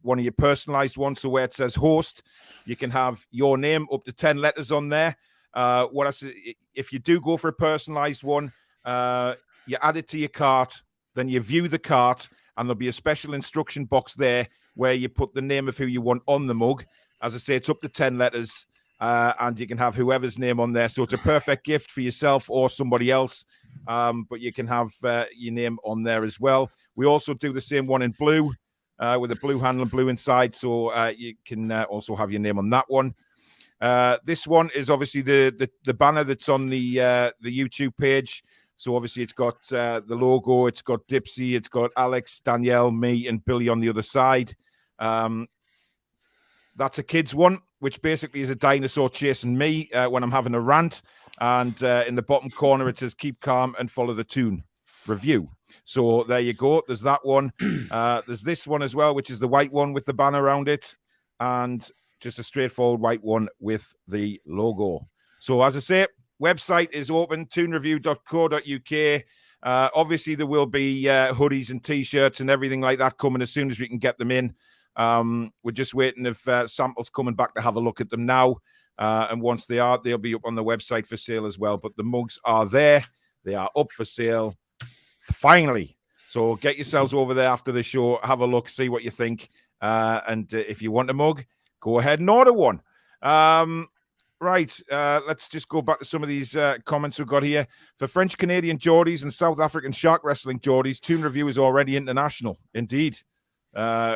one of your personalized ones, so where it says host, you can have your name, up to 10 letters on there. What I say, if you do go for a personalized one, you add it to your cart, then you view the cart, and there'll be a special instruction box there where you put the name of who you want on the mug. As I say, it's up to 10 letters, and you can have whoever's name on there. So it's a perfect gift for yourself or somebody else, but you can have your name on there as well. We also do the same one in blue, with a blue handle and blue inside, so you can also have your name on that one. This one is obviously the banner that's on the YouTube page. So obviously it's got the logo, it's got Dipsy, it's got Alex, Danielle, me, and Billy on the other side. That's a kid's one, which basically is a dinosaur chasing me when I'm having a rant. And in the bottom corner, it says, keep calm and follow the Toon review. So there you go. There's that one. There's this one as well, which is the white one with the banner around it. And just a straightforward white one with the logo. So as I say, website is open, toonreview.co.uk. Obviously, there will be hoodies and T-shirts and everything like that coming as soon as we can get them in. We're just waiting if samples coming back to have a look at them now. And once they are, they'll be up on the website for sale as well. But the mugs are there. They are up for sale. Finally. So get yourselves over there after the show. Have a look. See what you think. And if you want a mug, go ahead and order one. Right, let's just go back to some of these comments we've got here. For French-Canadian Geordies and South African Shark Wrestling Geordies, Toon Review is already international. Indeed,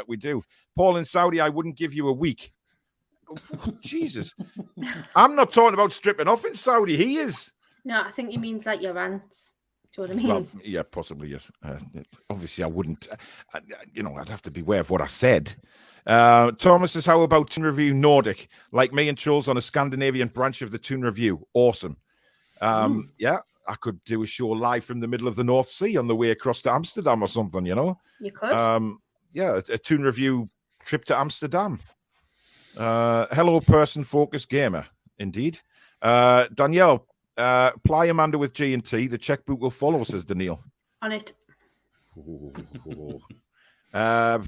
we do. Paul in Saudi, I wouldn't give you a week. Oh, Jesus. I'm not talking about stripping off in Saudi. He is. No, I think he means like your rants. Do you know what I mean? Well, yeah, possibly, yes. Obviously, I wouldn't. I'd have to beware of what I said. Thomas says, how about Toon Review Nordic? Like me and Charles on a Scandinavian branch of the Toon Review. Awesome. Yeah, I could do a show live from the middle of the North Sea on the way across to Amsterdam or something, You could. Yeah, a Toon Review trip to Amsterdam. Hello, person-focused gamer. Indeed. Danielle, ply Amanda with G&T. The checkbook will follow, says Danielle. On it.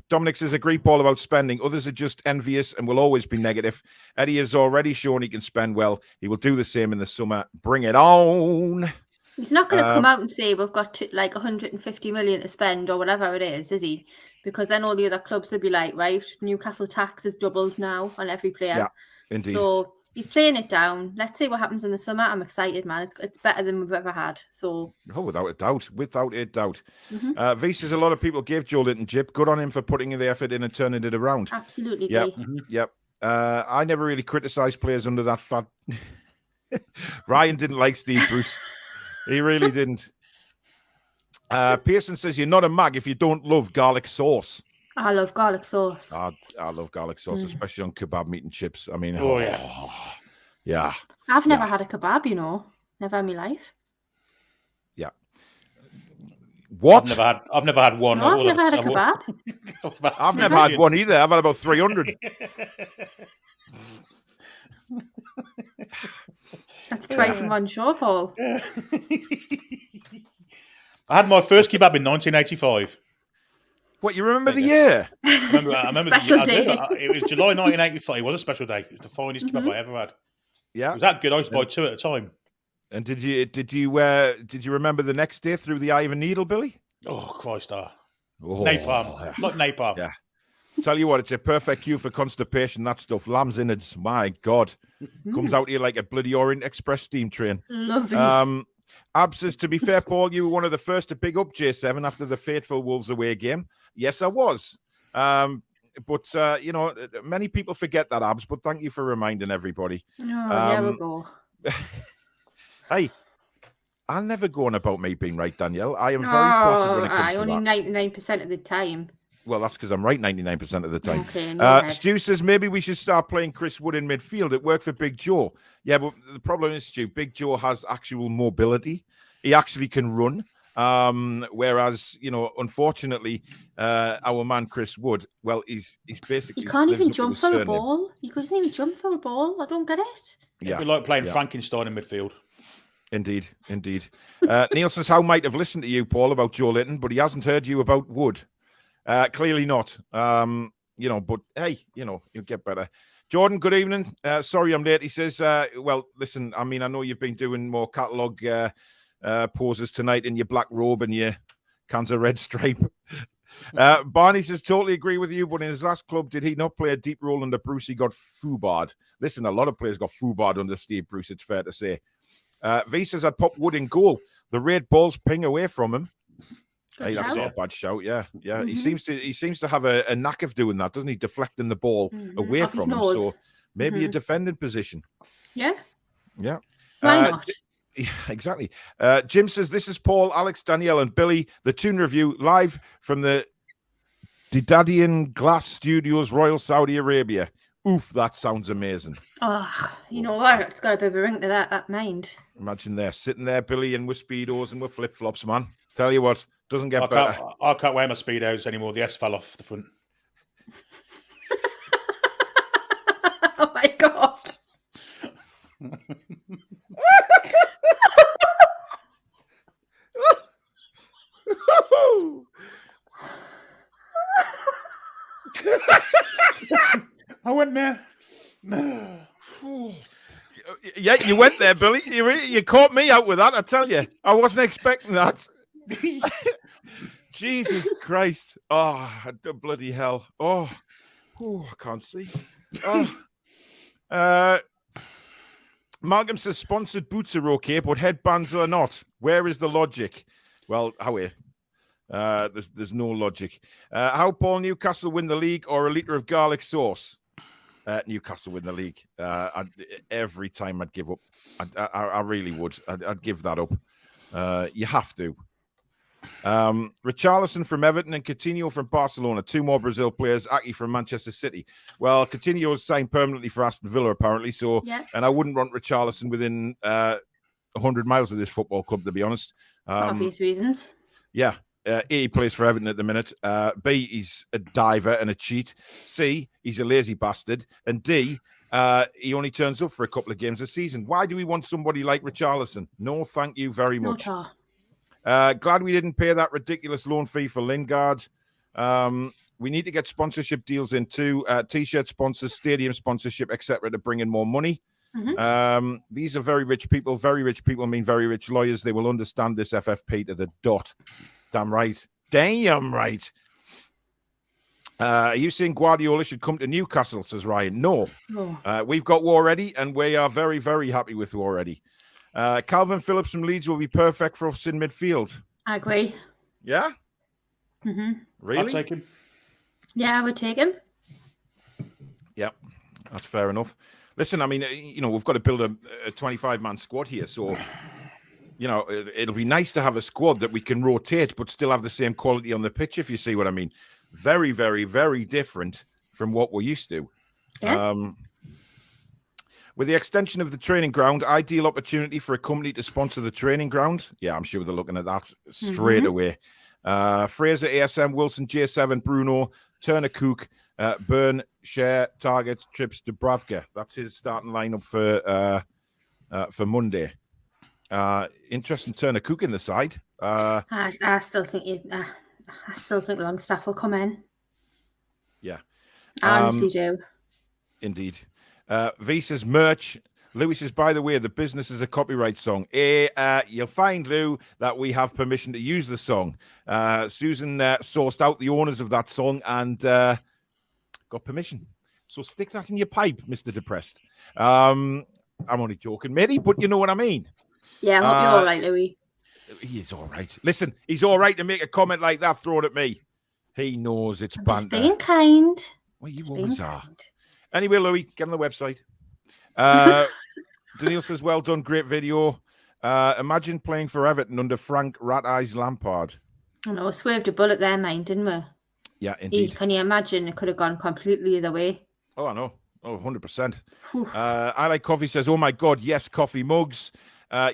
Dominic says, agree, Paul, about spending. Others are just envious and will always be negative. Eddie has already shown he can spend well. He will do the same in the summer. Bring it on. He's not going to come out and say we've got 150 million to spend or whatever it is he? Because then all the other clubs will be like, right, Newcastle tax is doubled now on every player. Yeah, indeed. So he's playing it down. Let's see what happens in the summer. I'm excited, man. It's better than we've ever had. So, without a doubt. V says a lot of people gave Joe Linton jip. Good on him for putting the effort in and turning it around. Absolutely. Yep. I never really criticised players under that fat. Ryan didn't like Steve Bruce. He really didn't. Pearson says you're not a mag if you don't love garlic sauce. I love garlic sauce. I love garlic sauce, especially on kebab meat and chips. I mean, yeah. I've never had a kebab, never in my life. Yeah. What? I've never had one. No, I've never had a kebab. I've never had one either. I've had about 300. That's twice in one show, Paul. I had my first kebab in 1985. What, you remember the year? I remember special the day. It was July 1985. It was a special day. It was the finest kebab I ever had. Yeah. It was that good. I used to buy 2 at a time. And did you remember the next day through the eye of a needle, Billy? Oh, Christ, napalm. Yeah. Not napalm. Yeah. Tell you what, it's a perfect cue for constipation, that stuff. Lamb's innards, my God. Comes out here like a bloody Orient Express steam train. Lovely. Ab says, to be fair, Paul, you were one of the first to big up J7 after the fateful Wolves away game. Yes, I was. But many people forget that, Abs, but thank you for reminding everybody. There we go. Hey, I'll never go on about me being right, Danielle. I am very placid when it comes to only that. 99% of the time. Well, that's because I'm right 99% of the time. Okay, Stu says maybe we should start playing Chris Wood in midfield. It worked for Big Joe. Yeah, but the problem is, Stu, Big Joe has actual mobility. He actually can run. Whereas, unfortunately, our man Chris Wood, well, he's basically... He can't even jump for a ball. He couldn't even jump for a ball. I don't get it. It'd be like playing Frankenstein in midfield. Indeed. Neil says, how might have listened to you, Paul, about Joe Linton, but he hasn't heard you about Wood. Clearly not. But hey, you'll get better. Jordan, good evening. Sorry I'm late. He says, well, listen, I mean, I know you've been doing more catalogue poses tonight in your black robe and your cans of red stripe. Barney says, totally agree with you, but in his last club, did he not play a deep role under Bruce? He got foobarred. Listen, a lot of players got foobarred under Steve Bruce, it's fair to say. V says, I'd pop Wood in goal. The red balls ping away from him. Hey, that's not a bad shout. Yeah. Mm-hmm. He seems to have a knack of doing that, doesn't he? Deflecting the ball away from him. So maybe a defending position. Yeah. Why not? Yeah, exactly. Jim says, this is Paul, Alex, Danielle, and Billy, the Toon Review, live from the Didadian Glass Studios, Royal Saudi Arabia. Oof, that sounds amazing. Oh, you know what? It's got a bit of a ring to that mind. Imagine they're sitting there, Billy, and with Speedos and with flip-flops, man. Tell you what, doesn't get better. I can't wear my Speedos anymore. The S fell off the front. Oh, my God. I went there. Yeah, you went there, Billy. You caught me out with that, I tell you. I wasn't expecting that. Jesus Christ. Oh, bloody hell. Oh, I can't see. Oh. Malcolm says sponsored boots are okay, but headbands are not. Where is the logic? Well, Howie, there's no logic. How Paul Newcastle win the league or a litre of garlic sauce? Newcastle win the league. Every time I'd give up. I really would. I'd give that up. You have to. Richarlison from Everton and Coutinho from Barcelona. 2 more Brazil players. Aki from Manchester City. Well, Coutinho's signed permanently for Aston Villa, apparently. So, and I wouldn't want Richarlison within 100 miles of this football club, to be honest. For obvious reasons. Yeah. A, he plays for Everton at the minute. B, he's a diver and a cheat. C, he's a lazy bastard. And D, he only turns up for a couple of games a season. Why do we want somebody like Richarlison? No, thank you very much. Glad we didn't pay that ridiculous loan fee for Lingard. We need to get sponsorship deals in too. T-shirt sponsors, stadium sponsorship, etc. to bring in more money. These are very rich people. Very rich people mean very rich lawyers. They will understand this FFP to the dot. Damn right. Damn right. Are you saying Guardiola should come to Newcastle, says Ryan? No. We've got War Eddie, and we are very, very happy with War Eddie. Calvin Phillips from Leeds will be perfect for us in midfield. I agree. Yeah? Really? I'll take him. Yeah, I would take him. Yeah, that's fair enough. Listen, I mean, we've got to build a 25-man squad here, so... it'll be nice to have a squad that we can rotate, but still have the same quality on the pitch, if you see what I mean. Very, very, very different from what we're used to. Yeah. With the extension of the training ground, ideal opportunity for a company to sponsor the training ground. Yeah, I'm sure they're looking at that straight away. Fraser, ASM, Wilson, J7, Bruno, Turner, Cook, Byrne, Share, Target, Trips, Dubravka. That's his starting lineup for Monday. Interesting Turner Cook in the side. I still think Longstaff will come in. Yeah, I honestly do. Indeed. V says merch. Louis says, by the way, the business is a copyright song. You'll find, Lou, that we have permission to use the song. Susan sourced out the owners of that song and got permission. So stick that in your pipe, Mr. Depressed. I'm only joking, matey, but you know what I mean. Yeah, I hope you're all right, Louis. He is all right. Listen, he's all right to make a comment like that thrown at me. He knows it's banter. Just being kind. Well, you always are. Anyway, Louis, get on the website. Danielle says, well done, great video. Imagine playing for Everton under Frank Rat Eyes Lampard. I know, swerved a bullet there, mine, didn't we? Yeah, indeed. Can you imagine it could have gone completely the other way? Oh, I know. Oh, 100%. I Like Coffee says, oh my God, yes, coffee mugs.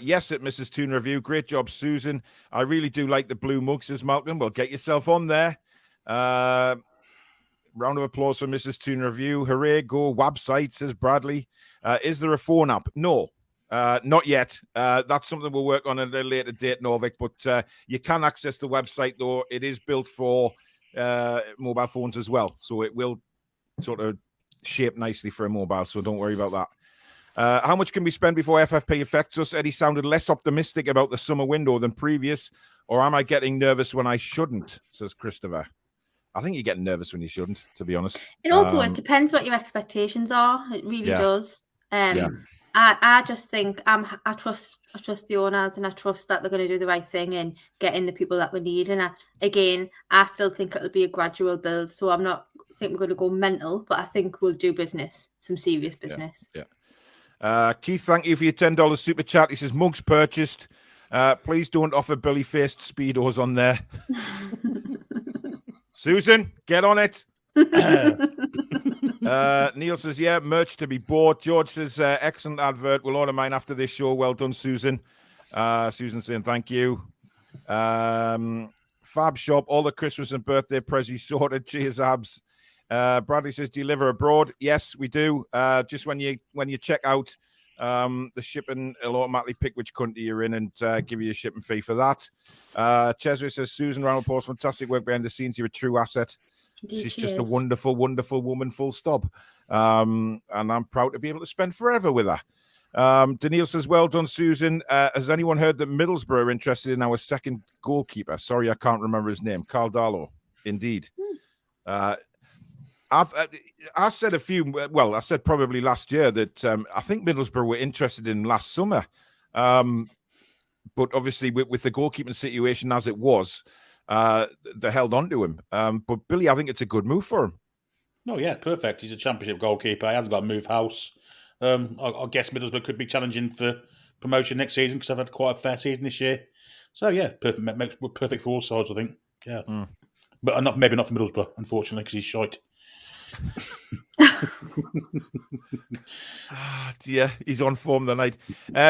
Yes, at Mrs. Toon Review. Great job, Susan. I really do like the blue mugs, says Malcolm. Well, get yourself on there. Round of applause for Mrs. Toon Review. Hooray, go. Website, says Bradley. Is there a phone app? No, not yet. That's something we'll work on at a later date, Norvik. But you can access the website, though. It is built for mobile phones as well. So it will sort of shape nicely for a mobile. So don't worry about that. How much can we spend before FFP affects us? Eddie sounded less optimistic about the summer window than previous. Or am I getting nervous when I shouldn't, says Christopher. I think you're getting nervous when you shouldn't, to be honest. It also it depends what your expectations are. It really does. I just think I trust the owners, and I trust that they're going to do the right thing and get in the people that we need. And I still think it'll be a gradual build. So I'm not think we're going to go mental, but I think we'll do business, some serious business. Yeah. Keith, thank you for your $10 super chat. He says mugs purchased. Please don't offer Billy-faced Speedos on there. Susan, get on it. Neil says, yeah, merch to be bought. George says, excellent advert. We'll order mine after this show. Well done, Susan. Susan saying thank you. Fab Shop, all the Christmas and birthday prezzies sorted. Cheers, abs. Bradley says, deliver abroad. Yes, we do. Just when you check out, the shipping will automatically pick which country you're in and give you a shipping fee for that. Cheswick says, Susan Ronald Post, fantastic work behind the scenes. You're a true asset. Indeed, She's just a wonderful, wonderful woman, full stop. And I'm proud to be able to spend forever with her. Danielle says, well done, Susan. Has anyone heard that Middlesbrough are interested in our second goalkeeper? Sorry, I can't remember his name. Carl Darlow. Indeed. I said I said probably last year that I think Middlesbrough were interested in last summer. But obviously with the goalkeeping situation as it was, they held on to him. But Billy, I think it's a good move for him. Oh, yeah, perfect. He's a championship goalkeeper. He hasn't got to move house. I guess Middlesbrough could be challenging for promotion next season because I've had quite a fair season this year. So yeah, perfect for all sides, I think. Yeah, but maybe not for Middlesbrough, unfortunately, because he's shite. Dear, he's on form tonight.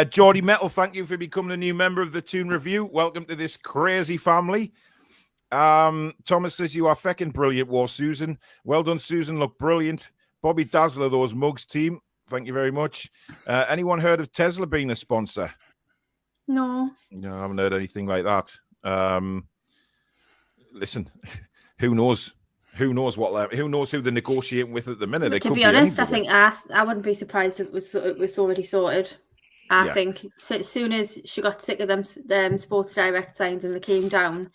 Geordie Metal, thank you for becoming a new member of the Toon Review. Welcome to this crazy family. Thomas says you are feckin' brilliant, War Susan. Well done, Susan. Look brilliant. Bobby Dazzler, those mugs team. Thank you very much. Anyone heard of Tesla being a sponsor? No, I haven't heard anything like that. Listen, who knows? Who knows who knows who they're negotiating with at the minute? to be honest, I think I wouldn't be surprised if it was already sorted. I think as soon as she got sick of them Sports Direct signs and they came down,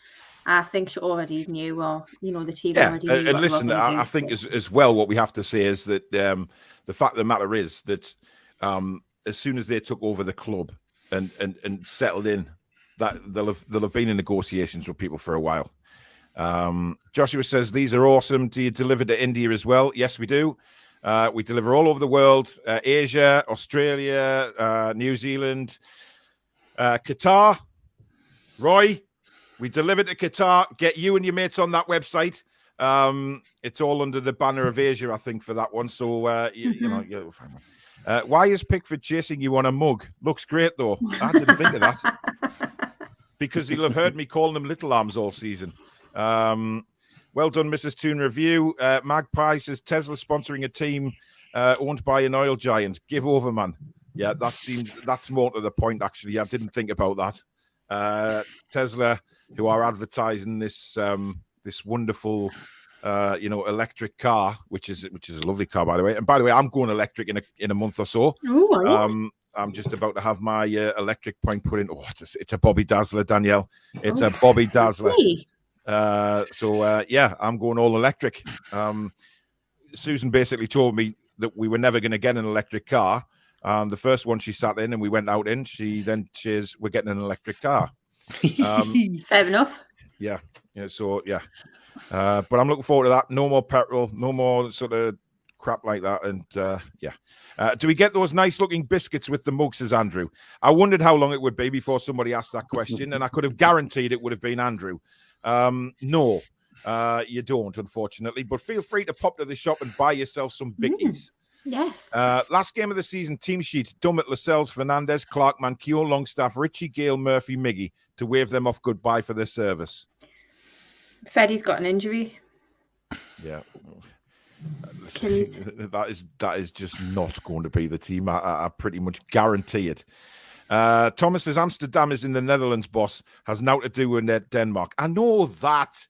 I think she already knew, or the team already knew. And listen, I think as well, what we have to say is that the fact of the matter is that as soon as they took over the club and settled in, that they'll have been in negotiations with people for a while. Joshua says these are awesome. Do you deliver to India as well? Yes, we do. We deliver all over the world: Asia, Australia, New Zealand, Qatar. Roy, we deliver to Qatar. Get you and your mates on that website. It's all under the banner of Asia, I think, for that one. So you'll find one. Why is Pickford chasing you on a mug? Looks great though. I didn't think of that because he'll have heard me calling them little arms all season. Well done, Mrs. Toon Review. Magpie says Tesla sponsoring a team owned by an oil giant. Give over, man. Yeah, that's more to the point. Actually, I didn't think about that. Tesla, who are advertising this wonderful electric car, which is a lovely car, by the way. And by the way, I'm going electric in a month or so. Ooh, I'm just about to have my electric point put in. Oh, it's a Bobby Dazzler, Danielle. It's a Bobby Dazzler. I'm going all electric. Susan basically told me that we were never going to get an electric car. The first one she sat in and we went out in, she then says, we're getting an electric car. fair enough. Yeah. But I'm looking forward to that. No more petrol, no more sort of crap like that. And do we get those nice looking biscuits with the mugs, says Andrew? I wondered how long it would be before somebody asked that question, and I could have guaranteed it would have been Andrew. No, you don't, unfortunately, but feel free to pop to the shop and buy yourself some bickies. Yes. Last game of the season, team sheet: Dummett, Lascelles, Fernandez, Clark, Mankiewicz, Longstaff, Richie, Gale, Murphy, Miggy, to wave them off goodbye for their service. Freddie's got an injury. Yeah. Achilles. That is just not going to be the team. I pretty much guarantee it. Thomas says Amsterdam is in the Netherlands, boss. Has now to do with Denmark. I know that.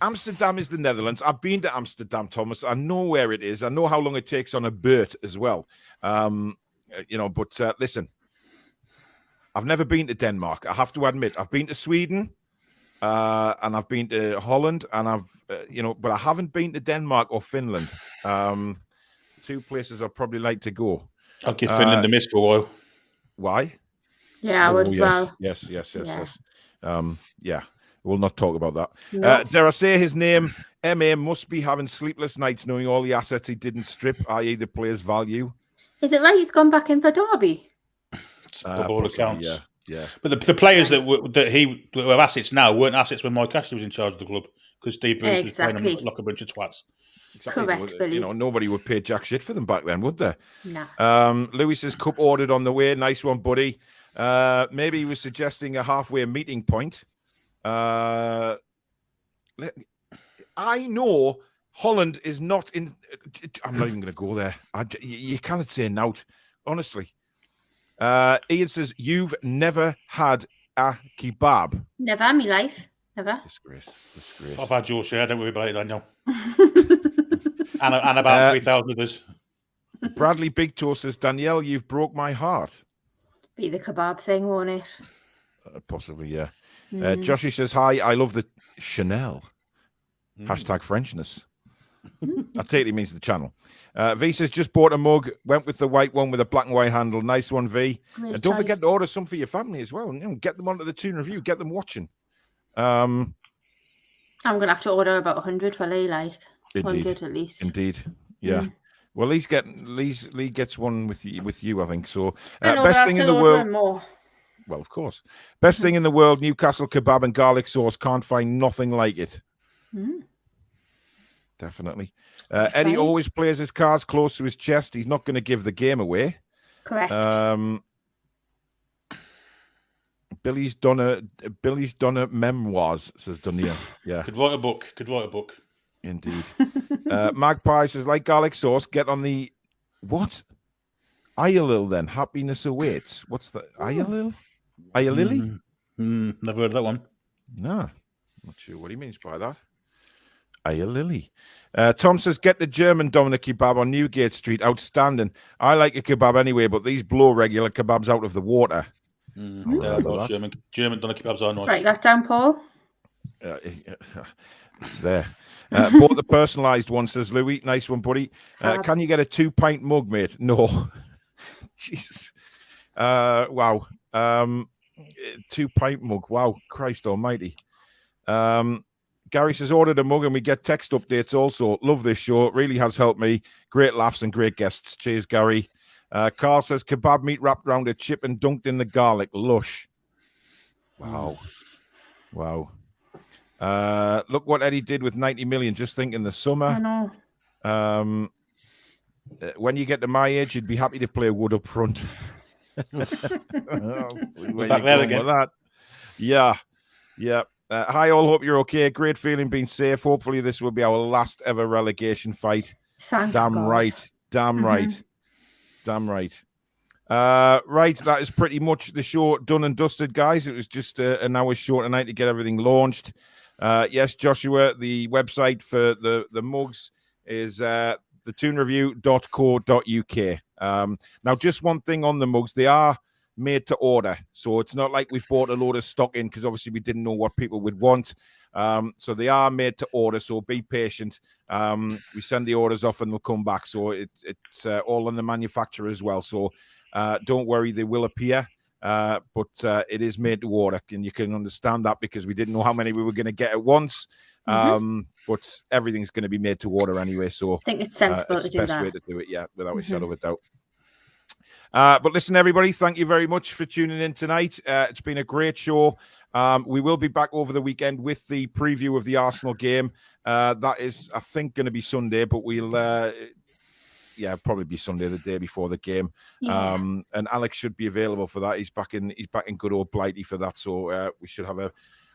Amsterdam is the Netherlands. I've been to Amsterdam, Thomas. I know where it is. I know how long it takes on a boat as well. But listen, I've never been to Denmark. I have to admit, I've been to Sweden, and I've been to Holland, and but I haven't been to Denmark or Finland. Two places I'd probably like to go. I'll give Finland a miss for a while. Why? Yeah, I would as well. Yes. We'll not talk about that. No. Dare I say his name? MA must be having sleepless nights knowing all the assets he didn't strip, i.e. the player's value. Is it right he's gone back in for Derby? By all accounts. Yeah. But the players that were assets now weren't assets when Mike Ashley was in charge of the club, because Steve Bruce was playing them like a bunch of twats. Exactly. Correct, Billy. Nobody would pay jack shit for them back then, would they? No. Louis says cup ordered on the way. Nice one, buddy. Maybe he was suggesting a halfway meeting point. I know Holland is not in. I'm not even going to go there. You cannot say nout, honestly. Ian says you've never had a kebab. Never in my life. Never. Disgrace. I've had your share. Don't worry about it, Daniel. and about 3,000 others. Bradley Big Toe says, Danielle, you've broke my heart. Be the kebab thing, won't it? Possibly, yeah. Joshy says, hi, I love the Chanel. Hashtag Frenchness. I take it he means the channel. V says, just bought a mug, went with the white one with a black and white handle. Nice one, V. And don't forget to order some for your family as well. And, get them onto the Toon Review, get them watching. I'm going to have to order about 100 for Lee, like. Indeed. 100 at least. Indeed. Yeah. Well, Lee gets one with you, I think. So best thing in the world. More. Well, of course. Best thing in the world, Newcastle kebab and garlic sauce. Can't find nothing like it. Definitely. Eddie always plays his cards close to his chest. He's not going to give the game away. Correct. Billy's done a memoirs, says Danielle. Yeah. Could write a book. Indeed. Magpie says, like garlic sauce, get on the what? Ayalil then. Happiness awaits. What's that? Ayalil? Ayalili? Never heard of that one. No. Not sure what he means by that. Ayalili. Tom says, get the German Doner kebab on Newgate Street. Outstanding. I like a kebab anyway, but these blow regular kebabs out of the water. German Doner kebabs are nice. Write that down, Paul. It's there. Bought the personalised one, says Louis. Nice one, buddy. Can you get a 2-pint mug, mate? No. Jesus. Wow. 2-pint mug. Wow. Christ almighty. Gary says, ordered a mug and we get text updates also. Love this show. It really has helped me. Great laughs and great guests. Cheers, Gary. Carl says, kebab meat wrapped around a chip and dunked in the garlic. Lush. Wow. Wow. Look what Eddie did with 90 million. Just think in the summer. I know. When you get to my age, you'd be happy to play wood up front. We're back there again. That. Yeah. Yeah. Hi, all. Hope you're okay. Great feeling being safe. Hopefully, this will be our last ever relegation fight. Thank Damn God. right. Damn right. Damn right. Right, that is pretty much the show done and dusted, guys. It was just an hour short tonight to get everything launched. Yes, Joshua, the website for the mugs is thetoonreview.co.uk. Now, just one thing on the mugs. They are made to order. So it's not like we've bought a load of stock in because obviously we didn't know what people would want. So they are made to order. So be patient. We send the orders off and they'll come back. So it's all on the manufacturer as well. So don't worry, they will appear. But it is made to order. And you can understand that because we didn't know how many we were going to get at once. But everything's going to be made to order anyway. So I think it's sensible it's to the do best that. way to do it, yeah, without a shadow of a doubt. But listen, everybody, thank you very much for tuning in tonight. It's been a great show. We will be back over the weekend with the preview of the Arsenal game. That is, I think, going to be Sunday, but we'll, probably be Sunday, the day before the game. Yeah. And Alex should be available for that. He's back in good old Blighty for that. So we should have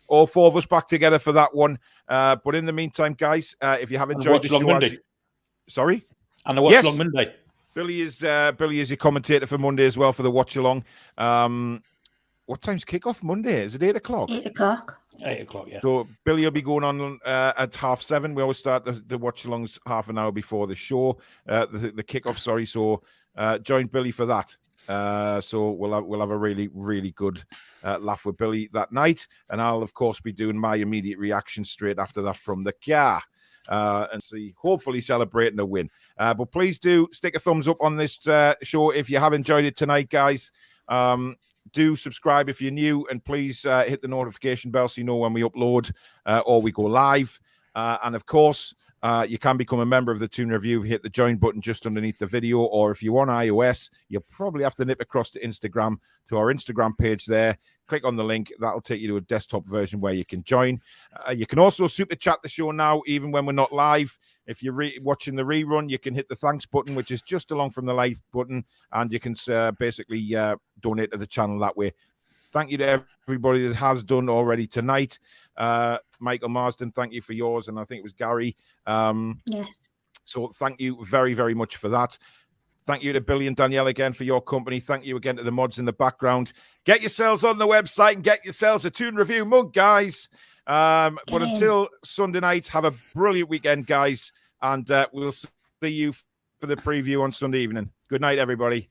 all four of us back together for that one. But in the meantime, guys, if you have enjoyed the show, sorry, and the watch long Monday. Billy is your commentator for Monday as well for the watch along. What time's kickoff Monday? Is it 8 o'clock? 8 o'clock. 8 o'clock, yeah. So Billy will be going on at 7:30. We always start the watch alongs half an hour before the show, the kickoff. Sorry. So join Billy for that. So we'll have a really, really good laugh with Billy that night, and I'll of course be doing my immediate reaction straight after that from the car. And hopefully celebrating a win. But please do stick a thumbs up on this show if you have enjoyed it tonight, guys. Do subscribe if you're new, and please hit the notification bell so you know when we upload or we go live. And of course, you can become a member of the Toon Review. Hit the join button just underneath the video, or if you're on iOS, you'll probably have to nip across to Instagram, to our Instagram page there. Click on the link. That'll take you to a desktop version where you can join. You can also super chat the show now, even when we're not live. If you're watching the rerun, you can hit the thanks button, which is just along from the like button, and you can basically donate to the channel that way. Thank you to everybody that has done already tonight. Michael Marsden, thank you for yours, and I think it was Gary. Yes. So thank you very, very much for that. Thank you to Billy and Danielle again for your company. Thank you again to the mods in the background. Get yourselves on the website and get yourselves a Toon Review mug, guys. But until Sunday night, have a brilliant weekend, guys. And we'll see you for the preview on Sunday evening. Good night, everybody.